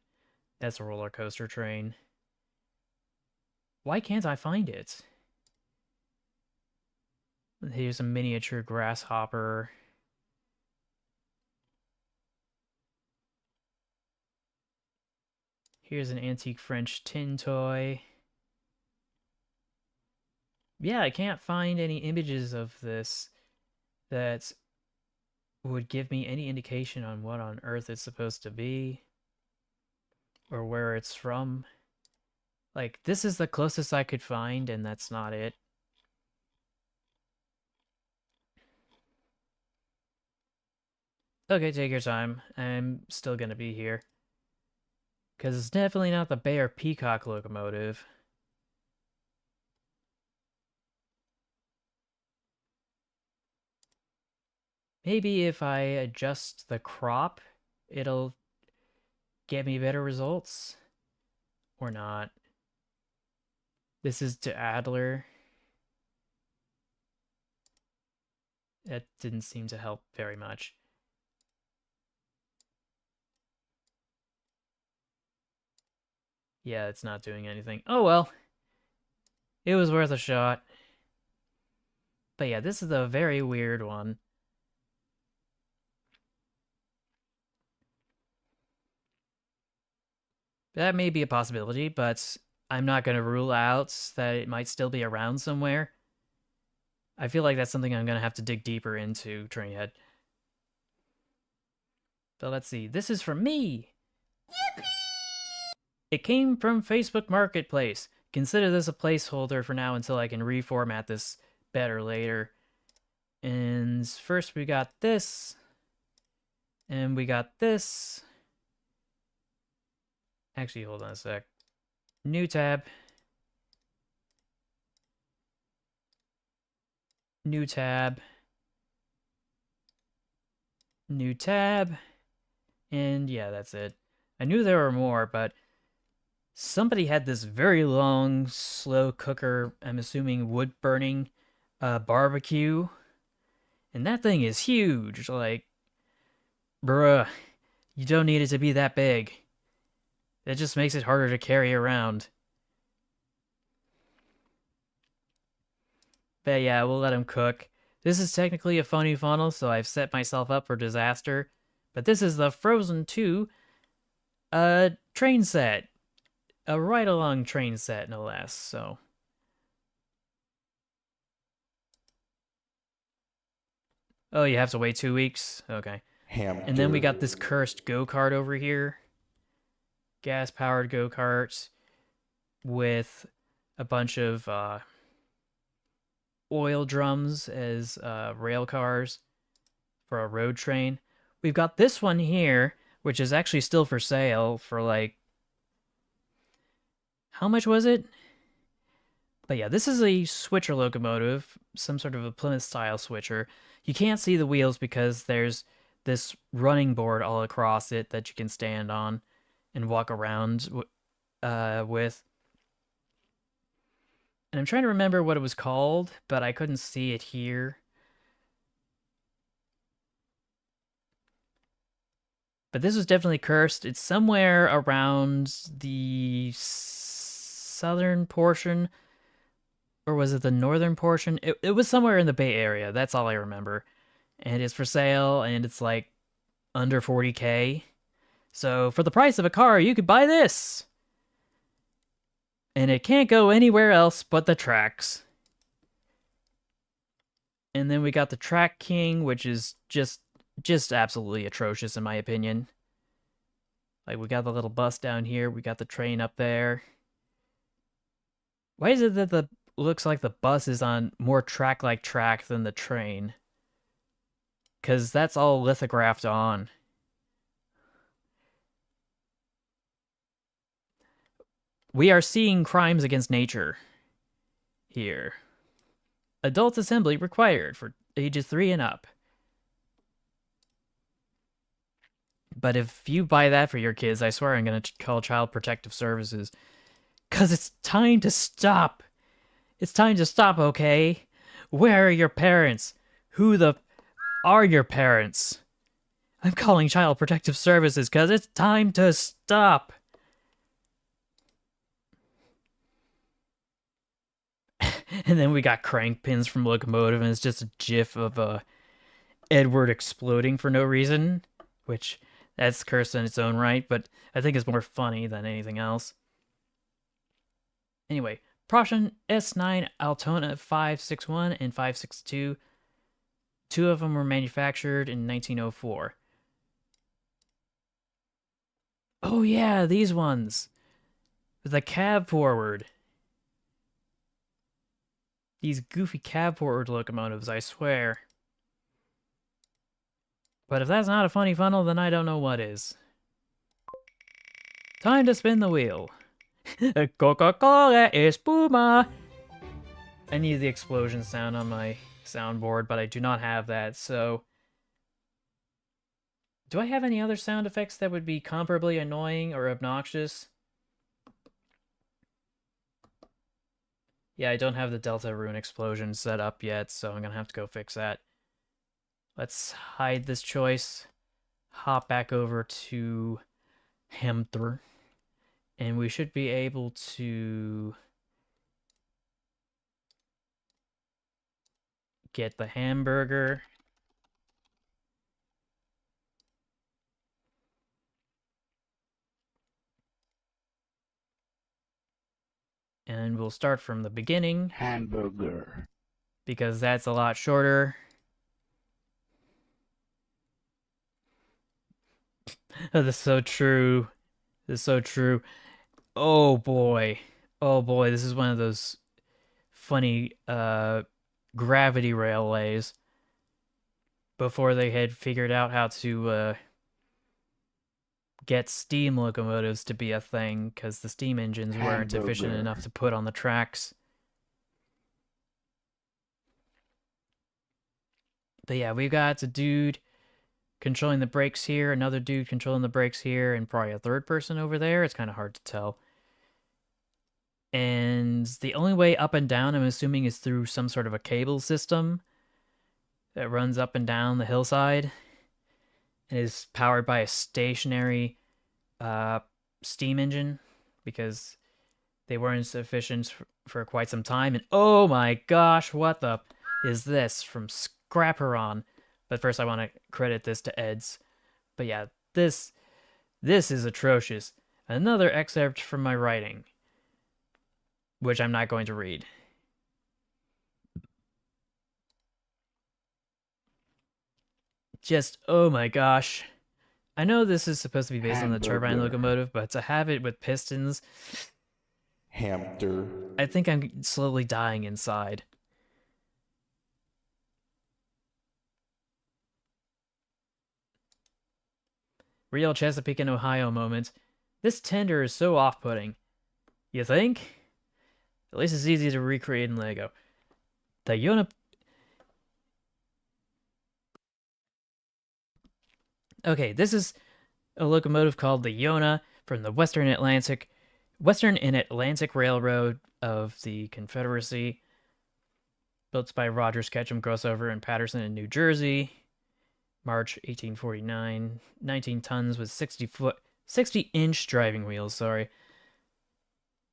That's a roller coaster train. Why can't I find it? Here's a miniature grasshopper. Here's an antique French tin toy. Yeah, I can't find any images of this that would give me any indication on what on earth it's supposed to be or where it's from. Like, this is the closest I could find, and that's not it. Okay, take your time. I'm still gonna be here. Because it's definitely not the Bear Peacock locomotive. Maybe if I adjust the crop, it'll get me better results. Or not. This is to Adler. That didn't seem to help very much. Yeah, it's not doing anything. Oh well. It was worth a shot. But yeah, this is a very weird one. That may be a possibility, but I'm not going to rule out that it might still be around somewhere. I feel like that's something I'm going to have to dig deeper into, Trainhead. But let's see. This is from me! Yippee! It came from Facebook Marketplace. Consider this a placeholder for now until I can reformat this better later. And first we got this. And we got this. Actually, hold on a sec. New tab. New tab. New tab. And yeah, that's it. I knew there were more, but somebody had this very long, slow cooker, I'm assuming wood-burning barbecue. And that thing is huge. Like, bruh, you don't need it to be that big. That just makes it harder to carry around. But yeah, we'll let him cook. This is technically a funny funnel, so I've set myself up for disaster. But this is the Frozen 2 train set. A ride-along train set, no less, so... Oh, you have to wait 2 weeks? Okay. And then we got this cursed go-kart over here. Gas-powered go-karts with a bunch of oil drums as rail cars for a road train. We've got this one here, which is actually still for sale for like, how much was it? But yeah, this is a switcher locomotive, some sort of a Plymouth style switcher. You can't see the wheels because there's this running board all across it that you can stand on and walk around with. And I'm trying to remember what it was called, but I couldn't see it here. But this was definitely cursed. It's somewhere around the southern portion, or was it the northern portion? It was somewhere in the Bay Area. That's all I remember. And it's for sale, and it's like under 40K. So for the price of a car, you could buy this. And it can't go anywhere else but the tracks. And then we got the Track King, which is just absolutely atrocious in my opinion. Like, we got the little bus down here, we got the train up there. Why is it that the looks like the bus is on more track-like track than the train? Because that's all lithographed on. We are seeing crimes against nature here. Adult assembly required for ages 3 and up. But if you buy that for your kids, I swear I'm going to call Child Protective Services. Because it's time to stop. It's time to stop, okay? Where are your parents? Who the are your parents? I'm calling Child Protective Services because it's time to stop. And then we got crank pins from Locomotive, and it's just a gif of Edward exploding for no reason, which that's cursed in its own right, but I think it's more funny than anything else. Anyway, Prussian S9 Altona 561 and 562. Two of them were manufactured in 1904. Oh yeah, these ones. The cab forward. These goofy cab forward locomotives, I swear. But if that's not a funny funnel, then I don't know what is. Time to spin the wheel. Coca-Cola espuma. I need the explosion sound on my soundboard, but I do not have that, so... Do I have any other sound effects that would be comparably annoying or obnoxious? Yeah, I don't have the Delta Rune explosion set up yet, so I'm gonna have to go fix that. Let's hide this choice, hop back over to Hamther, and we should be able to get the hamburger. And we'll start from the beginning. Hamburger. Because that's a lot shorter. That's so true. This is so true. Oh boy. Oh boy, this is one of those funny gravity railways before they had figured out how to get steam locomotives to be a thing, because the steam engines weren't efficient enough to put on the tracks. But yeah, we've got a dude controlling the brakes here, another dude controlling the brakes here, and probably a third person over there. It's kind of hard to tell. And the only way up and down, I'm assuming, is through some sort of a cable system that runs up and down the hillside. It is powered by a stationary steam engine, because they weren't sufficient for quite some time. And oh my gosh, what the is this from Scrapperon? But first I want to credit this to Eds. But yeah, this is atrocious. Another excerpt from my writing, which I'm not going to read. Just, oh my gosh. I know this is supposed to be based on the turbine Hamburger. locomotive, but to have it with pistons, Hamster. I think I'm slowly dying inside. Real Chesapeake and Ohio moment. This tender is so off-putting. You think? At least it's easy to recreate in Lego. The Yona. Okay, this is a locomotive called the Yona from the Western and Atlantic Railroad of the Confederacy, built by Rogers Ketchum Crossover in Paterson in New Jersey, March 1849. 19 tons with 60-inch driving wheels, sorry,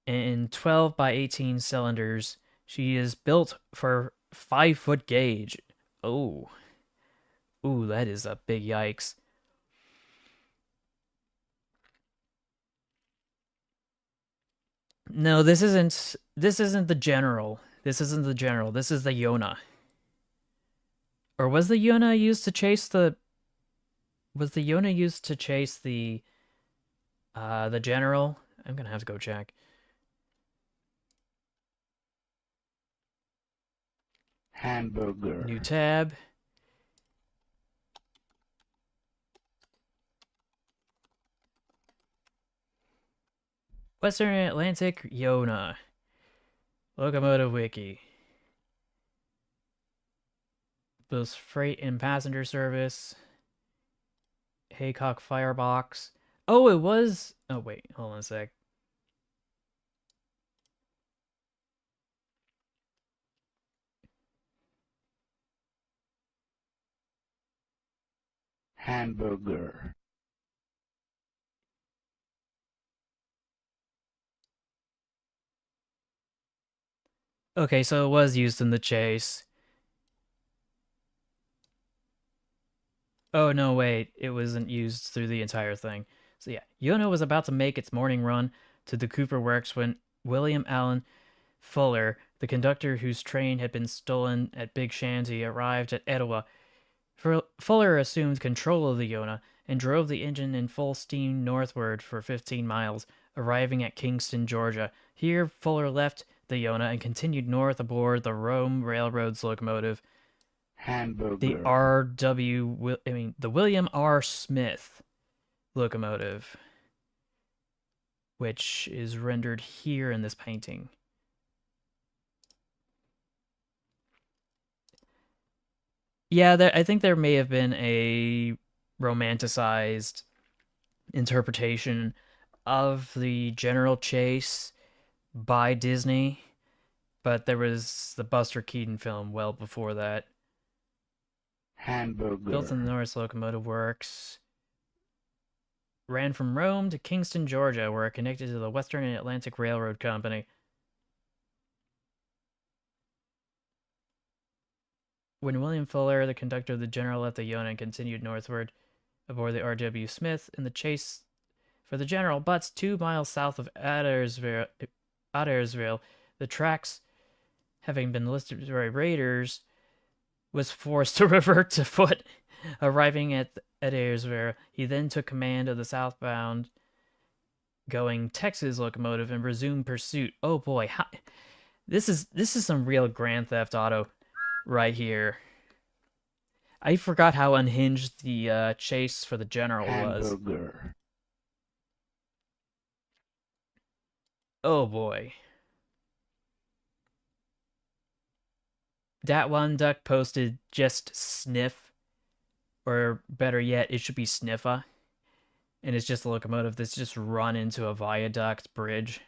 and 12 by 18 cylinders. She is built for 5-foot gauge. Oh, ooh, that is a big yikes. No, this isn't. This isn't the general. This isn't the general. This is the Yona. Or was the Yona used to chase the? Was the Yona used to chase the general? I'm gonna have to go check. Hamburger. New tab. Western Atlantic Yona. Locomotive Wiki. Both freight and passenger service. Haycock Firebox. Oh, it was. Oh, wait. Hold on a sec. Hamburger. Okay, so it was used in the chase. Oh, no, wait. It wasn't used through the entire thing. So, yeah. Yona was about to make its morning run to the Cooper Works when William Allen Fuller, the conductor whose train had been stolen at Big Shanty, arrived at Etowah. Fuller assumed control of the Yona and drove the engine in full steam northward for 15 miles, arriving at Kingston, Georgia. Here, Fuller left the Yona and continued north aboard the Rome Railroad's locomotive, the Hamburger. the William R. Smith locomotive, which is rendered here in this painting. Yeah, I think there may have been a romanticized interpretation of the General Chase by Disney, but there was the Buster Keaton film well before that. Hamburger. Built in the Norris Locomotive Works. Ran from Rome to Kingston, Georgia, where it connected to the Western and Atlantic Railroad Company. When William Fuller, the conductor of the General, left the Yona and continued northward aboard the R.W. Smith in the chase for the General, Butts 2 miles south of Adairsville, the tracks, having been listed by raiders, was forced to revert to foot. Arriving at Adairsville, he then took command of the southbound going Texas locomotive and resumed pursuit. Oh boy, this is some real Grand Theft Auto right here. I forgot how unhinged the chase for the General was. Hamburger. Oh boy. That one duck posted just sniff, or better yet, it should be sniffa. And it's just a locomotive that's just run into a viaduct bridge.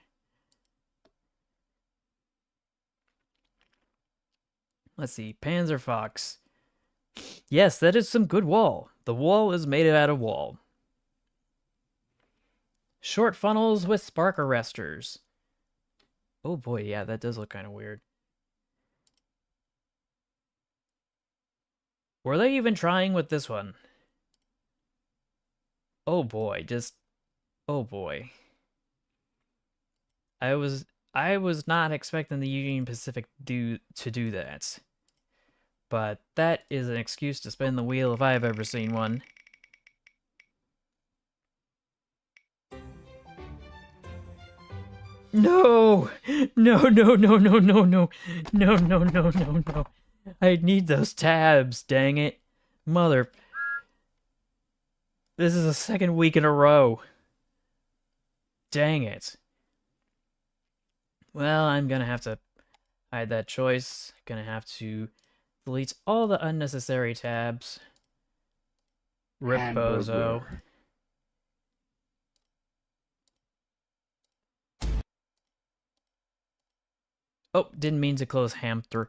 Let's see, Panzer Fox. Yes, that is some good wall. The wall is made out of wall. Short funnels with spark arresters. Oh boy, yeah, that does look kind of weird. Were they even trying with this one? Oh boy, just... Oh boy. I was not expecting the Union Pacific to do that. but that is an excuse to spin the wheel if I've ever seen one. No! No, no, no, no, no, no. No, no, no, no, no. I need those tabs, dang it. Mother. This is the second week in a row. Dang it. Well, I'm gonna have to hide that choice. Gonna have to delete all the unnecessary tabs. Rip bozo. Hamburger. Oh, didn't mean to close hamster.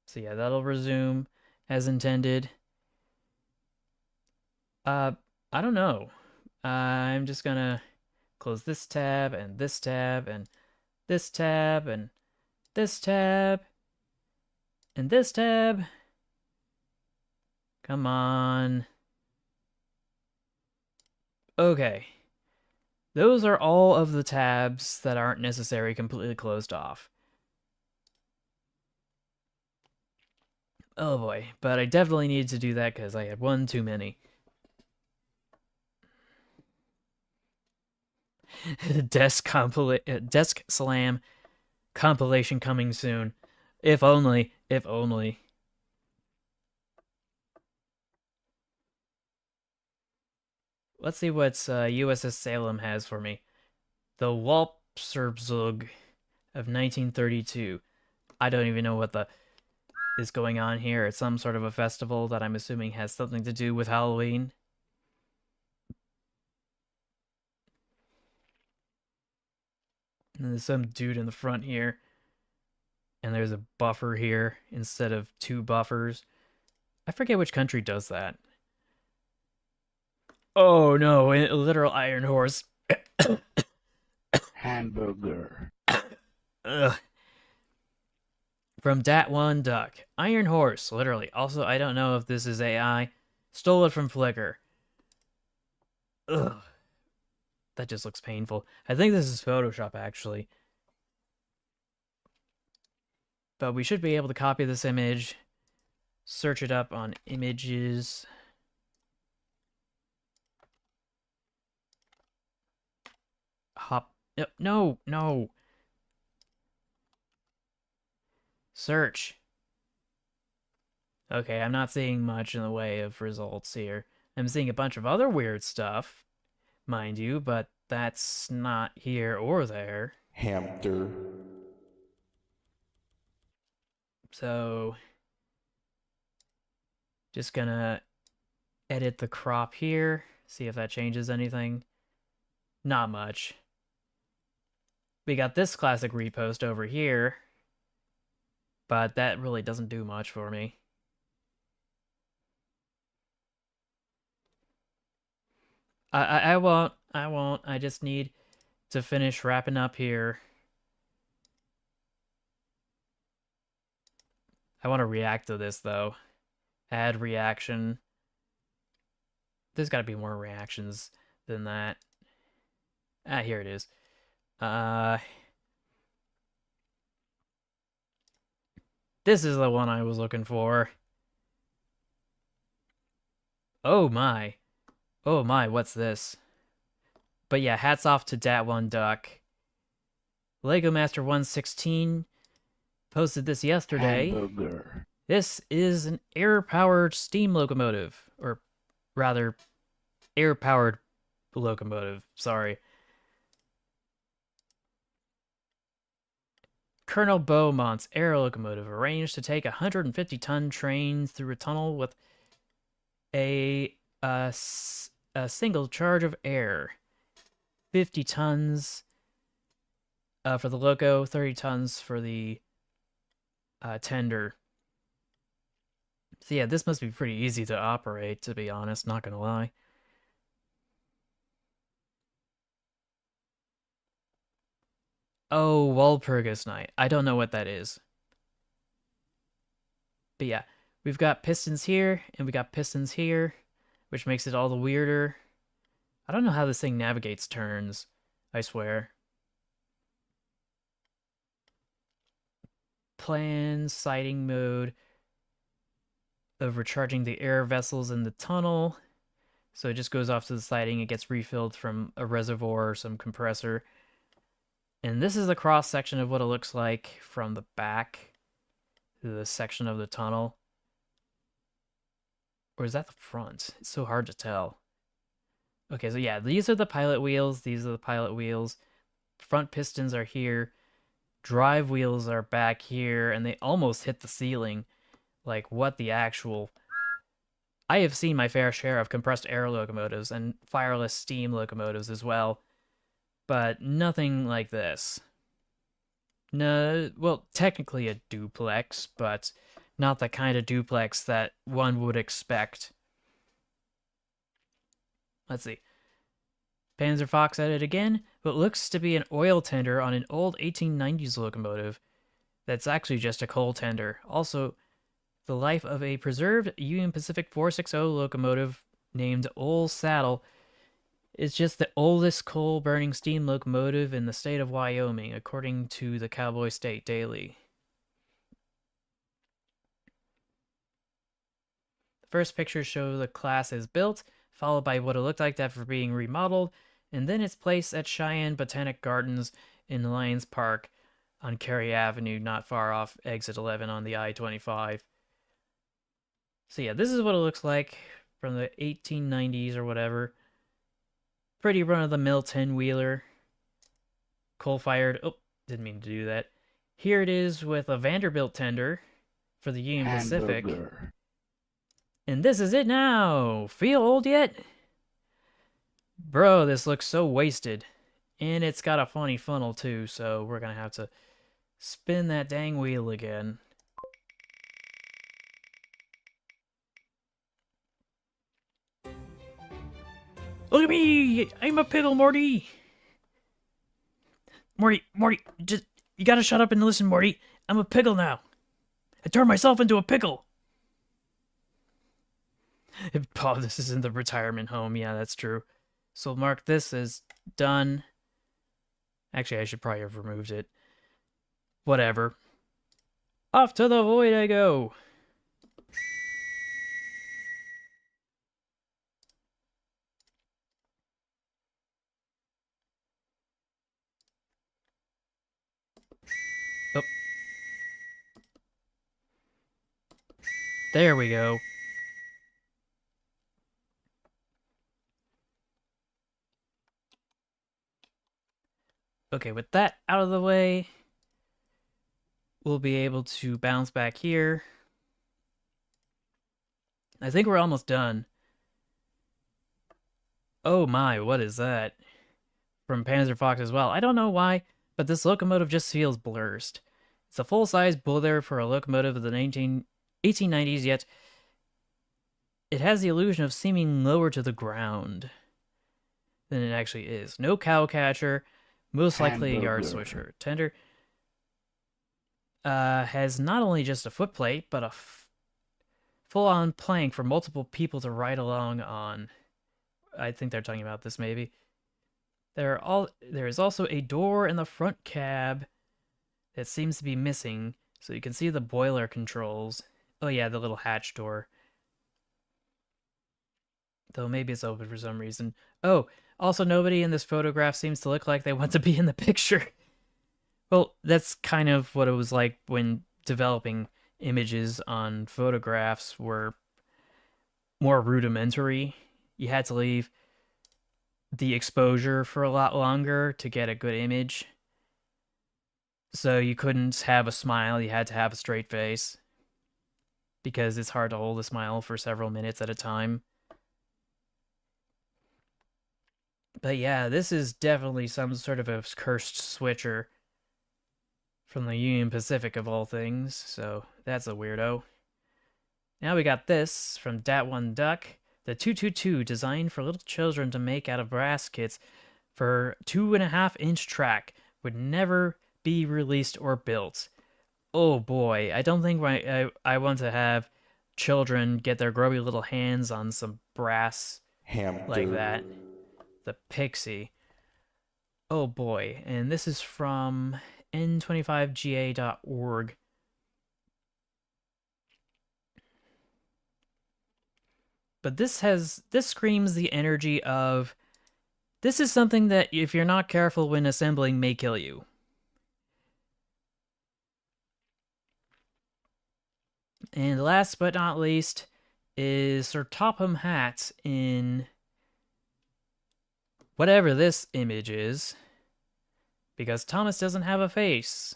So yeah, that'll resume as intended. I don't know. I'm just gonna close this tab and this tab and this tab and this tab and this tab. Come on. Okay. Those are all of the tabs that aren't necessary completely closed off. Oh boy, but I definitely needed to do that because I had one too many. Desk Slam compilation coming soon. If only, if only. Let's see what USS Salem has for me. The Walpurgis of 1932. I don't even know what the is going on here. It's some sort of a festival that I'm assuming has something to do with Halloween. And there's some dude in the front here. And there's a buffer here instead of two buffers. I forget which country does that. Oh no, a literal iron horse. Hamburger. Ugh. From Dat One Duck. Iron horse, literally. Also, I don't know if this is AI. Stole it from Flickr. Ugh. That just looks painful. I think this is Photoshop, actually. But we should be able to copy this image, search it up on images. Hop. No, no. Search. Okay, I'm not seeing much in the way of results here. I'm seeing a bunch of other weird stuff, mind you, but that's not here or there. Hamster. So, just gonna edit the crop here, see if that changes anything. Not much. We got this classic repost over here, but that really doesn't do much for me. I won't. I won't. I just need to finish wrapping up here. I want to react to this, though. Add reaction. There's got to be more reactions than that. Ah, here it is. This is the one I was looking for. Oh my. Oh my, what's this? But yeah, hats off to Dat One Duck. Lego Master 116 posted this yesterday. Hamburger. This is an air-powered steam locomotive. Or rather, air-powered locomotive. Sorry. Colonel Beaumont's air locomotive arranged to take a 150-ton train through a tunnel with a single charge of air. 50 tons for the loco, 30 tons for the tender. So yeah, this must be pretty easy to operate, to be honest, not gonna lie. Oh, Walpurgis Night. I don't know what that is. But yeah, we've got pistons here, and we got pistons here, which makes it all the weirder. I don't know how this thing navigates turns, I swear. plan, sighting mode, of recharging the air vessels in the tunnel. So it just goes off to the siding. It gets refilled from a reservoir or some compressor. And this is the cross section of what it looks like from the back to the section of the tunnel. Or is that the front? It's so hard to tell. Okay, so yeah, these are the pilot wheels. These are the pilot wheels. Front pistons are here. Drive wheels are back here, and they almost hit the ceiling. Like, what the actual... I have seen my fair share of compressed air locomotives and fireless steam locomotives as well, but nothing like this. No, well, technically a duplex, but not the kind of duplex that one would expect. Let's see. Panzer Fox at it again, but looks to be an oil tender on an old 1890s locomotive. That's actually just a coal tender. Also, the life of a preserved Union Pacific 460 locomotive named Old Saddle is just the oldest coal-burning steam locomotive in the state of Wyoming, according to the Cowboy State Daily. The first pictures show the class is built, followed by what it looked like after being remodeled, and then its place at Cheyenne Botanic Gardens in Lions Park on Cary Avenue, not far off exit 11 on the I-25. So yeah, this is what it looks like from the 1890s or whatever. Pretty run-of-the-mill 10-wheeler. Coal-fired. Oh, didn't mean to do that. Here it is with a Vanderbilt tender for the Union Pacific. Hamburger. And this is it now! Feel old yet? Bro, this looks so wasted. And it's got a funny funnel too, so we're gonna have to spin that dang wheel again. Look at me! I'm a pickle, Morty! Morty, just you gotta shut up and listen, Morty. I'm a pickle now. I turned myself into a pickle. Oh, this is in the retirement home. Yeah, that's true. So I'll mark this as done. Actually, I should probably have removed it. Whatever. Off to the void I go. Oh. There we go. Okay, with that out of the way, we'll be able to bounce back here. I think we're almost done. Oh my, what is that? From Panzer Fox as well. I don't know why, but this locomotive just feels blurred. It's a full-size builder for a locomotive of the 1890s, yet it has the illusion of seeming lower to the ground than it actually is. No cow catcher, most likely a yard Hamburger. switcher. Tender has not only just a footplate, but a full-on plank for multiple people to ride along on. I think they're talking about this, maybe. There is also a door in the front cab that seems to be missing, so you can see the boiler controls. Oh yeah, the little hatch door. Though maybe it's open for some reason. Oh, also nobody in this photograph seems to look like they want to be in the picture. Well, that's kind of what it was like when developing images on photographs were more rudimentary. You had to leave the exposure for a lot longer to get a good image. So you couldn't have a smile, you had to have a straight face. Because it's hard to hold a smile for several minutes at a time. But yeah, this is definitely some sort of a cursed switcher from the Union Pacific of all things, so that's a weirdo. Now we got this from Dat One Duck, the 222 designed for little children to make out of brass kits for 2.5-inch track would never be released or built. Oh boy, I don't think I want to have children get their grubby little hands on some brass like that. The Pixie. Oh boy, and this is from n25ga.org. But this screams the energy of this is something that if you're not careful when assembling may kill you. And last but not least is Sir Topham Hatt in whatever this image is, because Thomas doesn't have a face.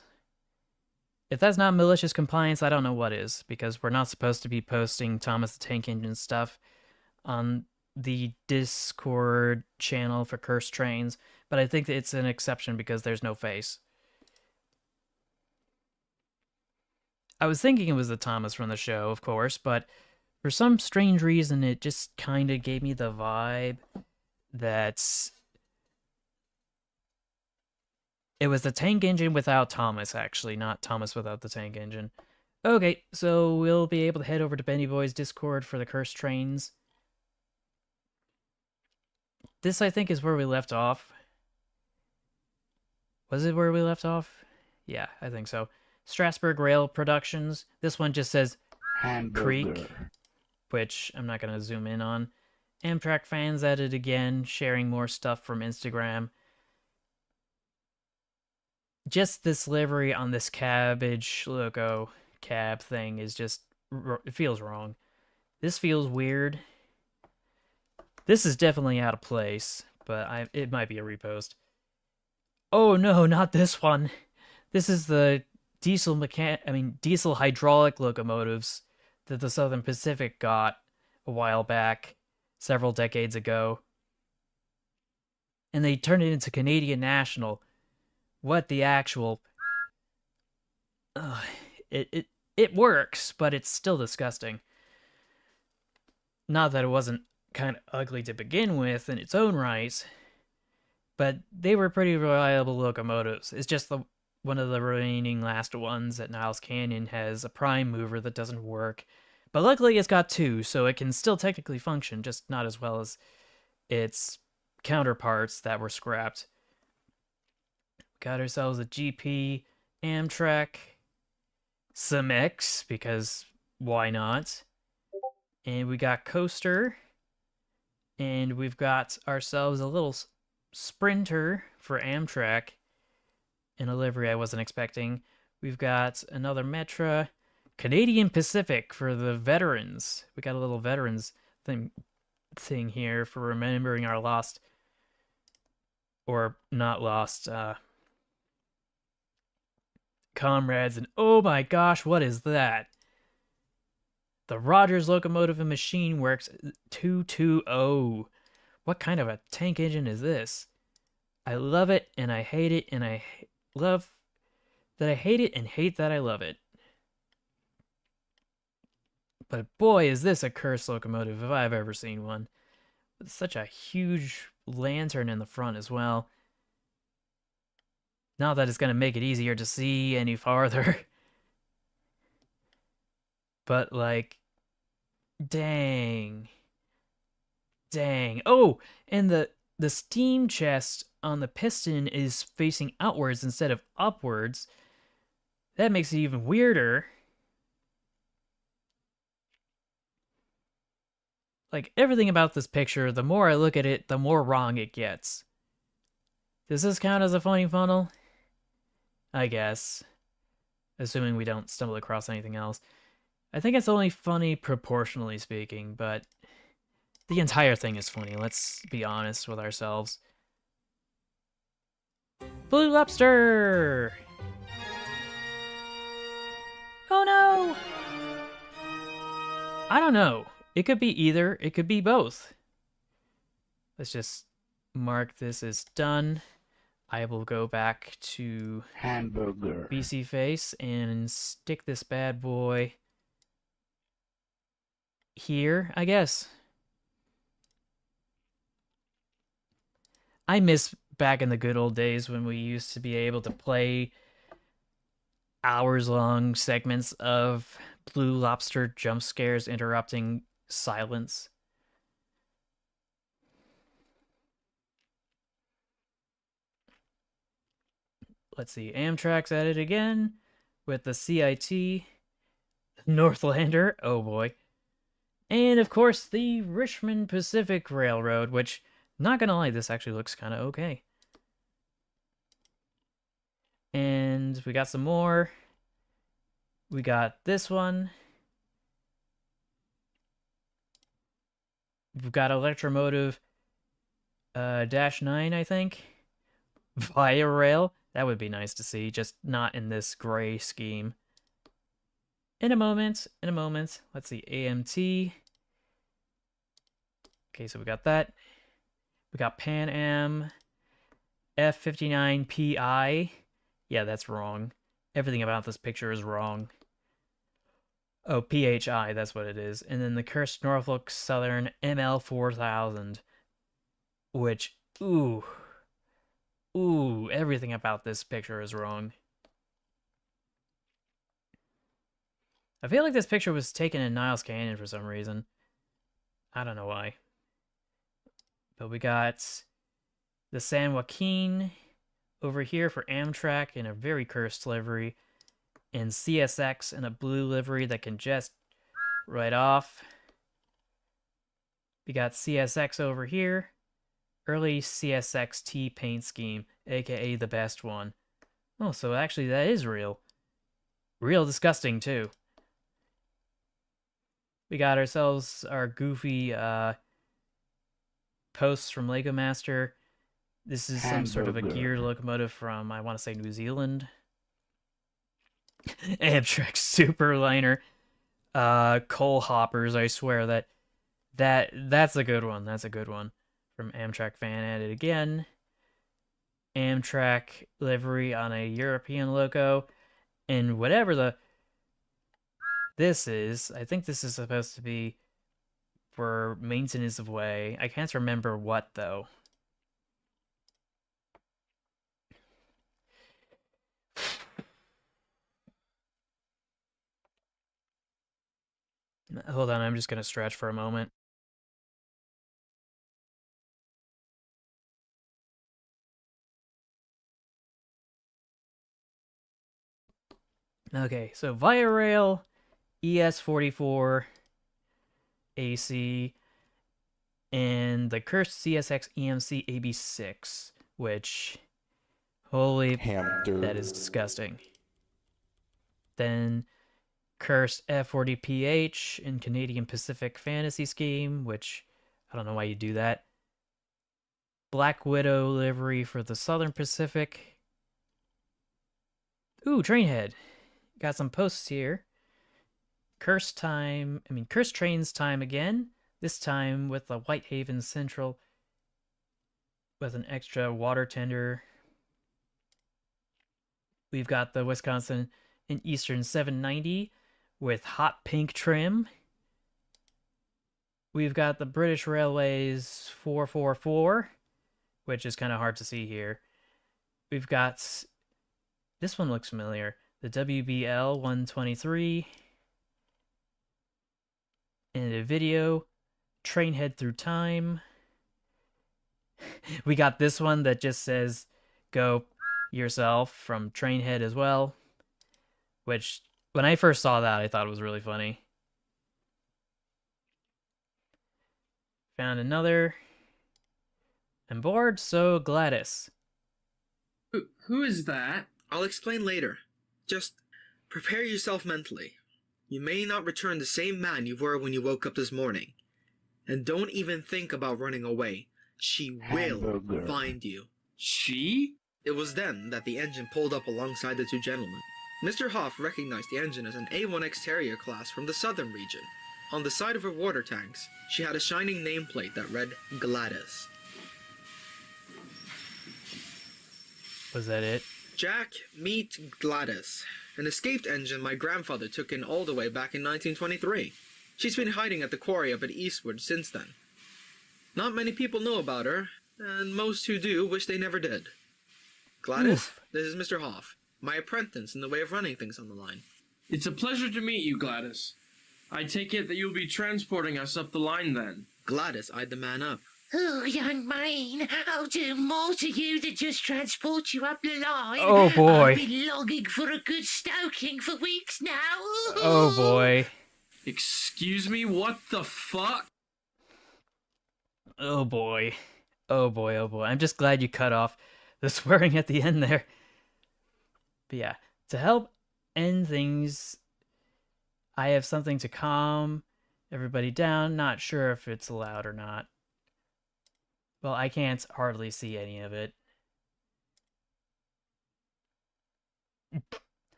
If that's not malicious compliance, I don't know what is, because we're not supposed to be posting Thomas the Tank Engine stuff on the Discord channel for Cursed Trains, but I think that it's an exception because there's no face. I was thinking it was the Thomas from the show, of course, but for some strange reason, it just kind of gave me the vibe that it was the tank engine without Thomas, actually, not Thomas without the tank engine. Okay, so we'll be able to head over to Benny Boy's Discord for the Cursed Trains. This, I think, is where we left off. Was it where we left off? Yeah, I think so. Strasbourg Rail Productions. This one just says Hamburger. Creek, which I'm not going to zoom in on. Amtrak fans at it again, sharing more stuff from Instagram. Just this livery on this cabbage logo cab thing is just, it feels wrong. This feels weird. This is definitely out of place, but it might be a repost. Oh no, not this one. This is the diesel hydraulic locomotives that the Southern Pacific got a while back, several decades ago. And they turned it into Canadian National. What the actual... It works, but it's still disgusting. Not that it wasn't kind of ugly to begin with in its own right, but they were pretty reliable locomotives. It's just one of the remaining last ones at Niles Canyon has a prime mover that doesn't work. But luckily it's got two, so it can still technically function, just not as well as its counterparts that were scrapped. Got ourselves a GP, Amtrak, some X, because why not? And we got Coaster, and we've got ourselves a little Sprinter for Amtrak in a livery I wasn't expecting. We've got another Metra, Canadian Pacific for the veterans. We got a little veterans thing here for remembering our lost, or not lost, comrades. And oh my gosh, what is that? The Rogers Locomotive and Machine Works 220. What kind of a tank engine is this? I love it and I hate it, and I love that I hate it and hate that I love it. But boy, is this a cursed locomotive if I've ever seen one. With such a huge lantern in the front as well. Not that it's going to make it easier to see any farther. But like, dang. Dang. Oh, and the steam chest on the piston is facing outwards instead of upwards. That makes it even weirder. Like, everything about this picture, the more I look at it, the more wrong it gets. Does this count as a funny funnel? I guess. Assuming we don't stumble across anything else. I think it's only funny proportionally speaking, but the entire thing is funny, let's be honest with ourselves. Blue Lobster! Oh no! I don't know. It could be either. It could be both. Let's just mark this as done. I will go back to Hamburger. BC Face and stick this bad boy here, I guess. I miss back in the good old days when we used to be able to play hours-long segments of Blue Lobster jump scares interrupting silence. Let's see, Amtrak's at it again with the CIT Northlander. Oh boy. And of course, the Richmond Pacific Railroad, which, not gonna lie, this actually looks kind of okay. And we got some more. We got this one. We've got Electromotive Dash 9, I think. Via Rail. That would be nice to see, just not in this gray scheme. In a moment. Let's see, AMT. Okay, so we got that. We got Pan Am F59PI. Yeah, that's wrong. Everything about this picture is wrong. Oh, PHI, that's what it is. And then the Cursed Norfolk Southern ML4000. Which, ooh, everything about this picture is wrong. I feel like this picture was taken in Niles Canyon for some reason. I don't know why. But we got the San Joaquin over here for Amtrak in a very cursed livery. And CSX in a blue livery that can just right off. We got CSX over here. Early CSXT paint scheme, aka the best one. Oh, so actually that is real. Real disgusting, too. We got ourselves our goofy posts from Lego Master. This is some sort of a geared locomotive from, I want to say, New Zealand. Amtrak Superliner. Coal hoppers, I swear that's a good one. That's a good one. From Amtrak Fan Edit again. Amtrak livery on a European loco. And whatever this is, I think this is supposed to be for maintenance of way. I can't remember what, though. Hold on, I'm just gonna stretch for a moment. Okay, so Via Rail, ES44, AC, and the cursed CSX EMC AB6, which, holy, that is disgusting. Then cursed F40PH in Canadian Pacific Fantasy Scheme, which I don't know why you do that. Black Widow livery for the Southern Pacific. Ooh, Trainhead. Got some posts here. Cursed Trains time again. This time with the Whitehaven Central with an extra water tender. We've got the Wisconsin and Eastern 790 with hot pink trim. We've got the British Railways 444, which is kind of hard to see here. We've got, this one looks familiar, the WBL 123, and a video, Trainhead Through Time. We got this one that just says, go yourself, from Trainhead as well, which, when I first saw that, I thought it was really funny. Found another. I'm bored, so Gladys. Who is that? I'll explain later. Just prepare yourself mentally. You may not return the same man you were when you woke up this morning. And don't even think about running away. She will find you. She? It was then that the engine pulled up alongside the two gentlemen. Mr. Hoff recognized the engine as an A1X Terrier class from the southern region. On the side of her water tanks, she had a shining nameplate that read Gladys. Was that it? Jack, meet Gladys, an escaped engine my grandfather took in all the way back in 1923. She's been hiding at the quarry up at Eastwood since then. Not many people know about her, and most who do wish they never did. Gladys, this is Mr. Hoff, my apprentice in the way of running things on the line. It's a pleasure to meet you, Gladys. I take it that you'll be transporting us up the line then. Gladys eyed the man up. Oh, young man, I'll do more to you than just transport you up the line. Oh, boy. I've been longing for a good stoking for weeks now. Oh, boy. Excuse me, what the fuck? Oh boy. Oh boy, oh boy. I'm just glad you cut off the swearing at the end there. But yeah, to help end things, I have something to calm everybody down. Not sure if it's allowed or not. Well, I can't hardly see any of it.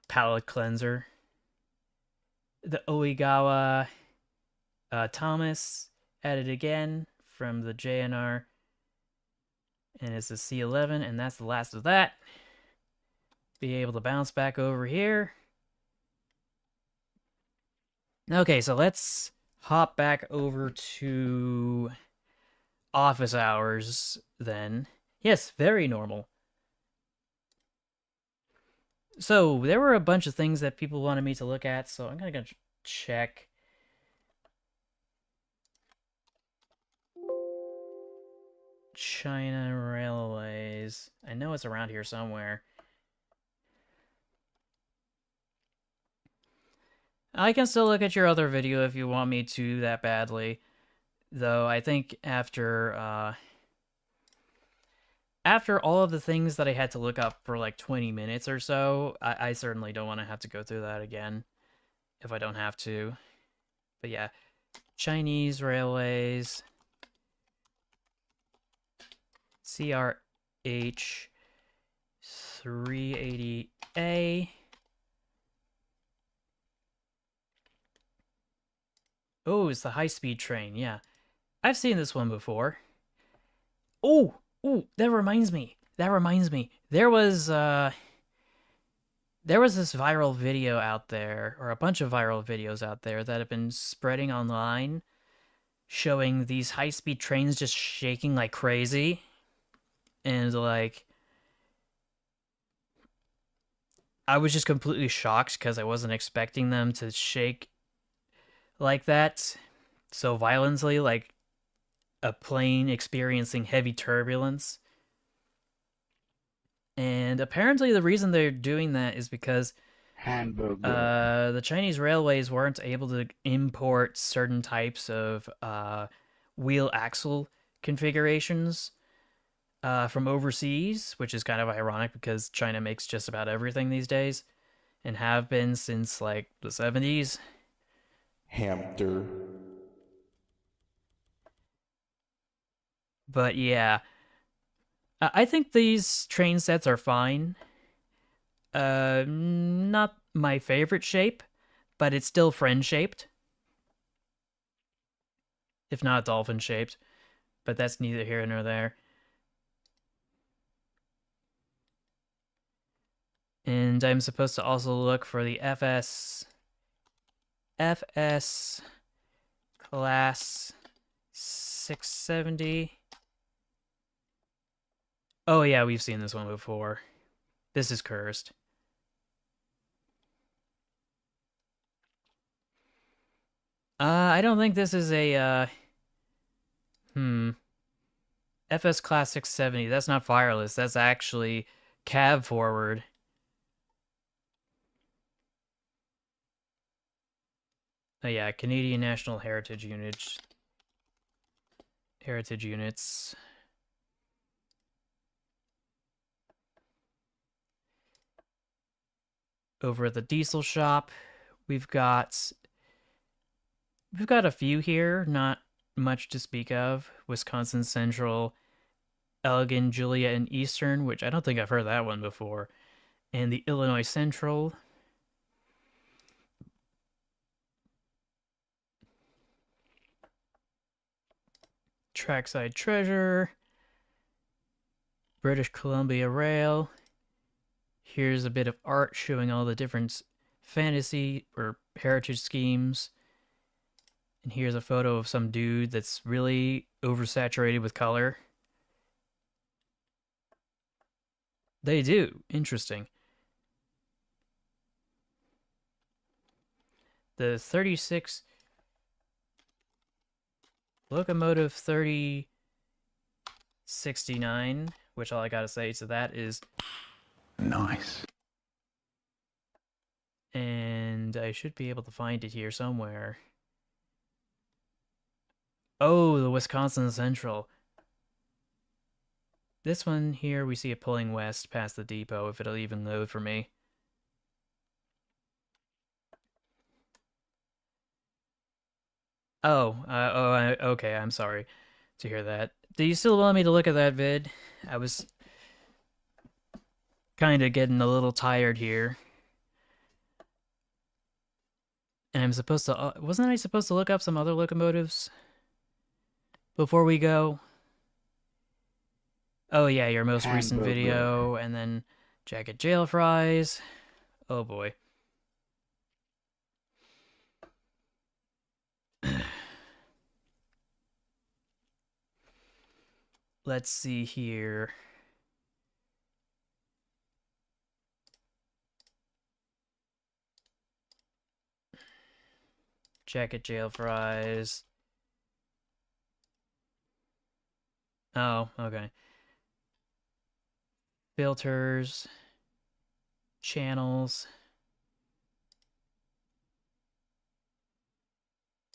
Palette cleanser. The Oigawa Thomas added again from the JNR. And it's a C11, and that's the last of that. Be able to bounce back over here. Okay, so let's hop back over to office hours then. Yes, very normal. So there were a bunch of things that people wanted me to look at, so I'm gonna check. China Railways. I know it's around here somewhere. I can still look at your other video if you want me to that badly. Though I think after all of the things that I had to look up for like 20 minutes or so, I certainly don't want to have to go through that again if I don't have to. But yeah, Chinese Railways, CRH 380A. Oh, it's the high-speed train, yeah. I've seen this one before. Oh, that reminds me. There was this viral video out there, or a bunch of viral videos out there that have been spreading online showing these high-speed trains just shaking like crazy. And like I was just completely shocked because I wasn't expecting them to shake like that so violently, like a plane experiencing heavy turbulence. And apparently the reason they're doing that is because the Chinese railways weren't able to import certain types of wheel axle configurations from overseas, which is kind of ironic because China makes just about everything these days and have been since like the 70s. Hamster. But yeah, I think these train sets are fine. Not my favorite shape, but it's still friend-shaped. If not dolphin-shaped. But that's neither here nor there. And I'm supposed to also look for the FS class 670. Oh yeah, we've seen this one before. This is cursed. I don't think this is a FS class 670. That's not wireless. That's actually cab forward. Oh yeah, Canadian National Heritage Units. Over at the diesel shop, we've got a few here, not much to speak of. Wisconsin Central, Elgin, Julia, and Eastern, which I don't think I've heard that one before. And the Illinois Central. Trackside Treasure, British Columbia Rail. Here's a bit of art showing all the different fantasy or heritage schemes. And here's a photo of some dude that's really oversaturated with color. They do. Interesting. The 36 Locomotive 3069, which all I gotta say to that is nice. And I should be able to find it here somewhere. Oh, the Wisconsin Central. This one here, we see it pulling west past the depot, if it'll even load for me. Oh, okay, I'm sorry to hear that. Do you still want me to look at that vid? I was kind of getting a little tired here. And I'm supposed to... wasn't I supposed to look up some other locomotives before we go? Oh yeah, your most recent Hamburger. video, and then Jacket Jail Fries. Oh boy. Let's see here. Jacket Jail Fries. Oh, okay. Filters. Channels.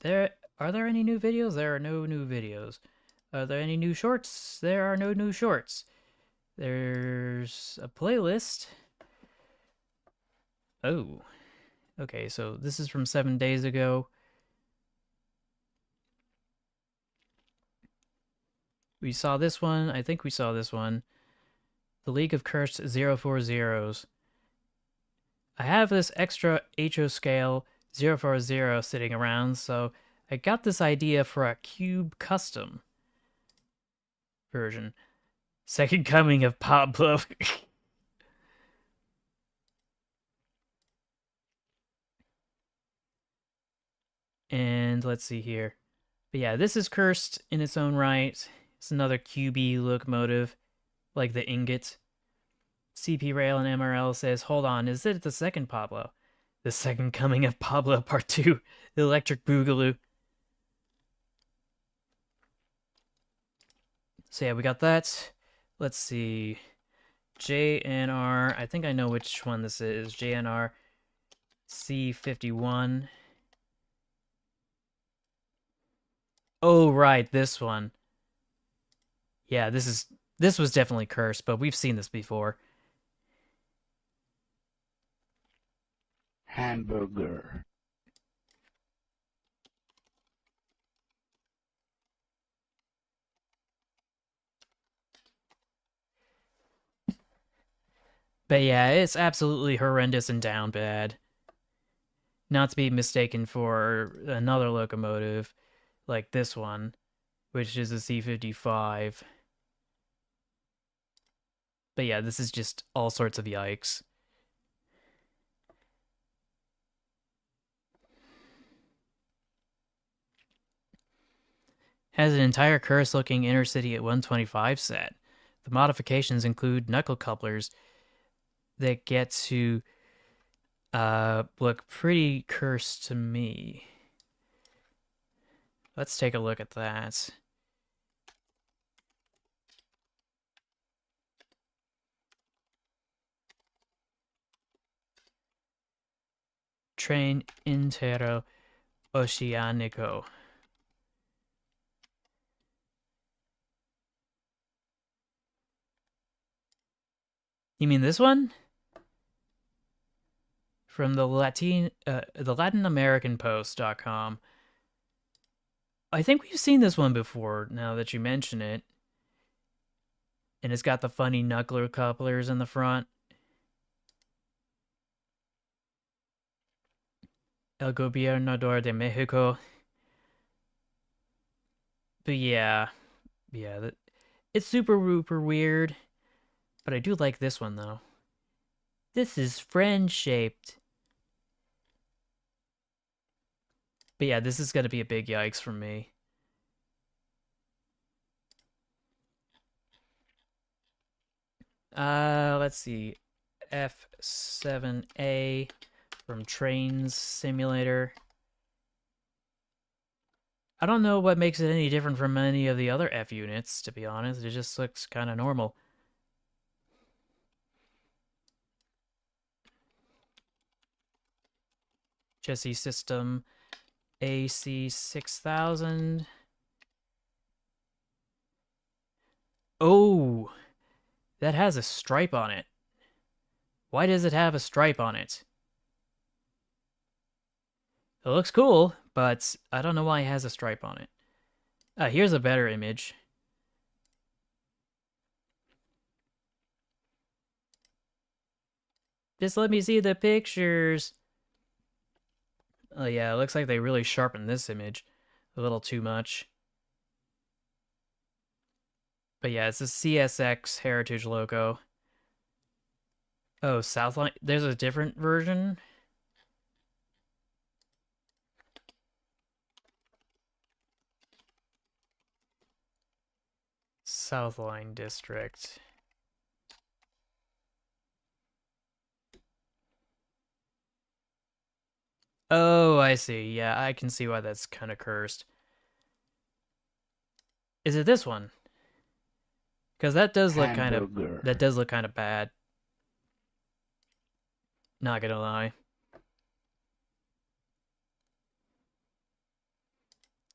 Are there any new videos? There are no new videos. Are there any new shorts? There are no new shorts. There's a playlist. Oh. Okay, so this is from 7 days ago. We saw this one. I think we saw this one. The League of Cursed 040s. I have this extra HO scale 040 sitting around, so I got this idea for a cube custom version. Second coming of Pablo. And let's see here. But yeah, this is cursed in its own right. It's another QB locomotive, like the ingot. CP Rail and MRL says, hold on, is it the second Pablo? The second coming of Pablo Part 2, the Electric Boogaloo. So yeah, we got that. Let's see. JNR, I think I know which one this is. JNR C51. Oh, right, this one. Yeah, this was definitely cursed, but we've seen this before. Hamburger. But yeah, it's absolutely horrendous and down bad. Not to be mistaken for another locomotive like this one, which is a C55. But yeah, this is just all sorts of yikes. Has an entire curse-looking intercity at 125 set. The modifications include knuckle couplers that get to look pretty cursed to me. Let's take a look at that. Train Intero Oceanico. You mean this one? From the Latin American Post.com. I think we've seen this one before, now that you mention it. And it's got the funny knuckler couplers in the front. El Gobernador de Mexico. But yeah, it's super rooper weird. But I do like this one, though. This is friend-shaped. But yeah, this is going to be a big yikes for me. Let's see. F7A from Trains Simulator. I don't know what makes it any different from any of the other F units, to be honest. It just looks kind of normal. Chassis system AC6000. Oh, that has a stripe on it. Why does it have a stripe on it? It looks cool, but I don't know why it has a stripe on it. Here's a better image. Just let me see the pictures. Oh yeah, it looks like they really sharpened this image a little too much. But yeah, it's a CSX Heritage logo. Oh, Southline. There's a different version. Southline District. Oh, I see. Yeah, I can see why that's kind of cursed. Is it this one? Because that does look kind of bad. Not gonna lie.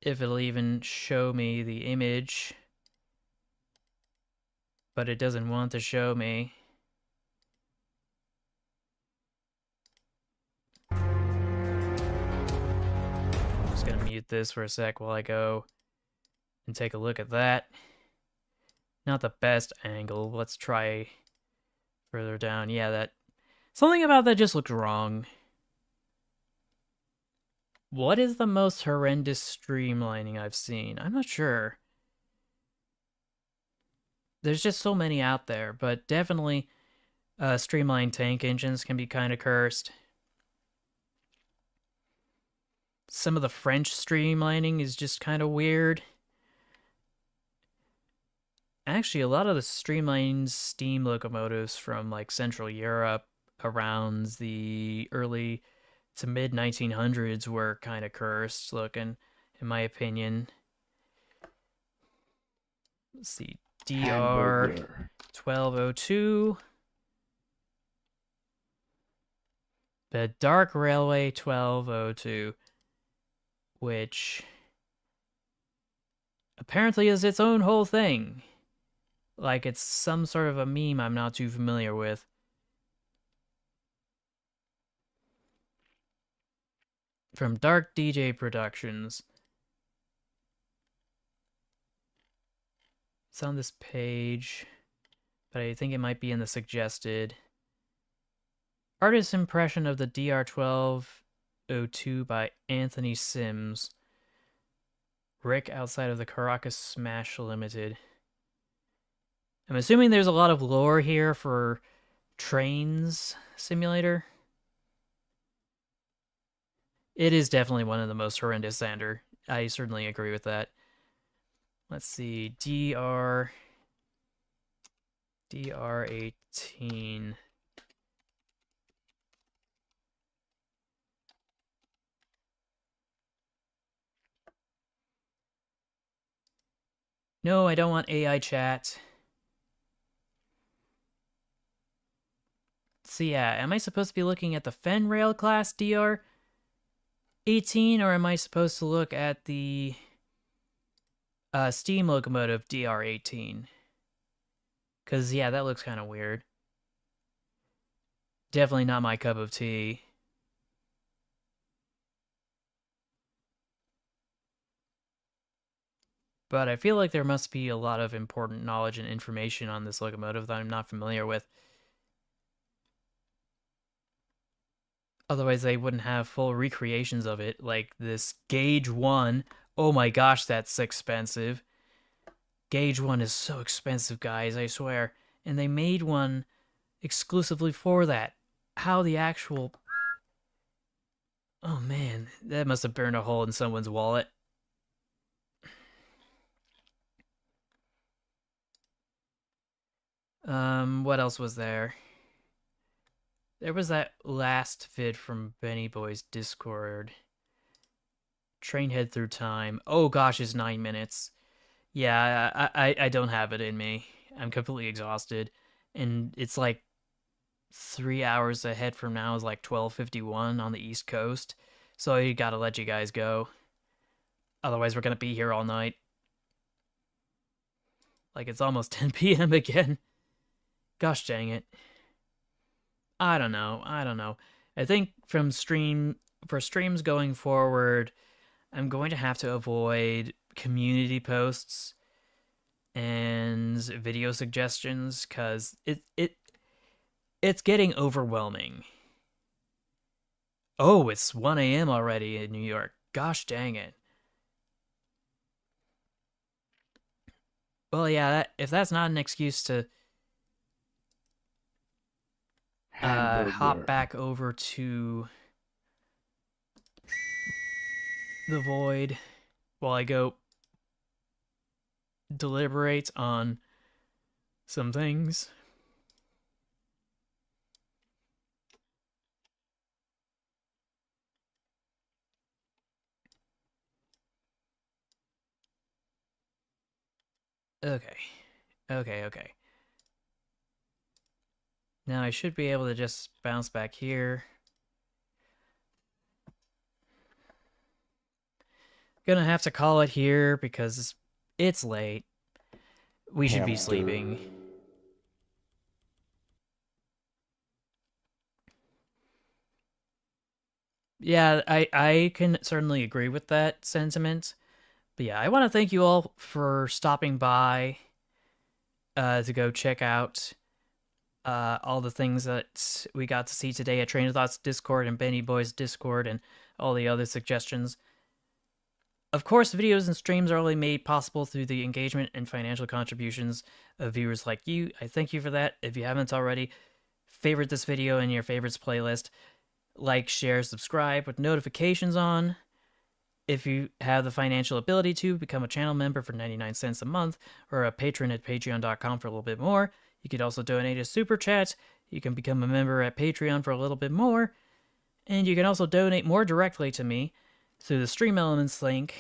If it'll even show me the image. But it doesn't want to show me. I'm just gonna mute this for a sec while I go and take a look at that. Not the best angle. Let's try further down. Yeah, that... Something about that just looked wrong. What is the most horrendous streamlining I've seen? I'm not sure. There's just so many out there, but definitely streamlined tank engines can be kind of cursed. Some of the French streamlining is just kind of weird. Actually, a lot of the streamlined steam locomotives from like Central Europe around the early to mid 1900s were kind of cursed looking, in my opinion. Let's see, DR 1202. The Dark Railway 1202, which apparently is its own whole thing. Like it's some sort of a meme I'm not too familiar with. From Dark DJ Productions. It's on this page, but I think it might be in the suggested. Artist's impression of the DR1202 by Anthony Sims. Rick outside of the Caracas Smash Limited. I'm assuming there's a lot of lore here for Trains Simulator. It is definitely one of the most horrendous Xander. I certainly agree with that. Let's see, DR18. No, I don't want AI chat. So yeah, am I supposed to be looking at the Fenrail class DR18, or am I supposed to look at the steam locomotive DR18? Because, yeah, that looks kind of weird. Definitely not my cup of tea. But I feel like there must be a lot of important knowledge and information on this locomotive that I'm not familiar with. Otherwise, they wouldn't have full recreations of it, like this Gauge 1. Oh my gosh, that's expensive. Gauge 1 is so expensive, guys, I swear. And they made one exclusively for that. How the actual... Oh man, that must have burned a hole in someone's wallet. What else was there? There was that last vid from Benny Boy's Discord. Trainhead Through Time. Oh gosh, it's 9 minutes. Yeah, I don't have it in me. I'm completely exhausted. And it's like 3 hours ahead from now is like 12:51 on the East Coast. So I gotta let you guys go. Otherwise, we're gonna be here all night. Like, it's almost 10 p.m. again. Gosh dang it. I don't know. I think for streams going forward, I'm going to have to avoid community posts and video suggestions because it's getting overwhelming. Oh, it's 1 a.m. already in New York. Gosh dang it. Well, yeah, if that's not an excuse to hop back over to the void while I go deliberate on some things. Okay. Now I should be able to just bounce back here. Gonna have to call it here because it's late. We should be sleeping. Yeah, I can certainly agree with that sentiment. But yeah, I want to thank you all for stopping by to go check out all the things that we got to see today at Train of Thoughts Discord and Benny Boy's Discord and all the other suggestions. Of course, videos and streams are only made possible through the engagement and financial contributions of viewers like you. I thank you for that. If you haven't already, favorite this video in your favorites playlist. Like, share, subscribe with notifications on. If you have the financial ability to, become a channel member for 99 cents a month or a patron at patreon.com for a little bit more. You could also donate a super chat. You can become a member at Patreon for a little bit more. And you can also donate more directly to me through the Stream Elements link,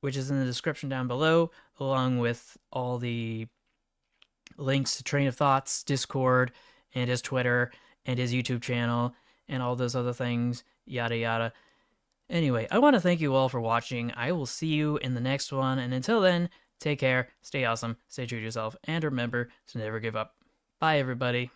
which is in the description down below, along with all the links to Train of Thoughts, Discord, and his Twitter, and his YouTube channel, and all those other things, yada yada. Anyway, I want to thank you all for watching. I will see you in the next one, and until then, take care, stay awesome, stay true to yourself, and remember to never give up. Bye, everybody.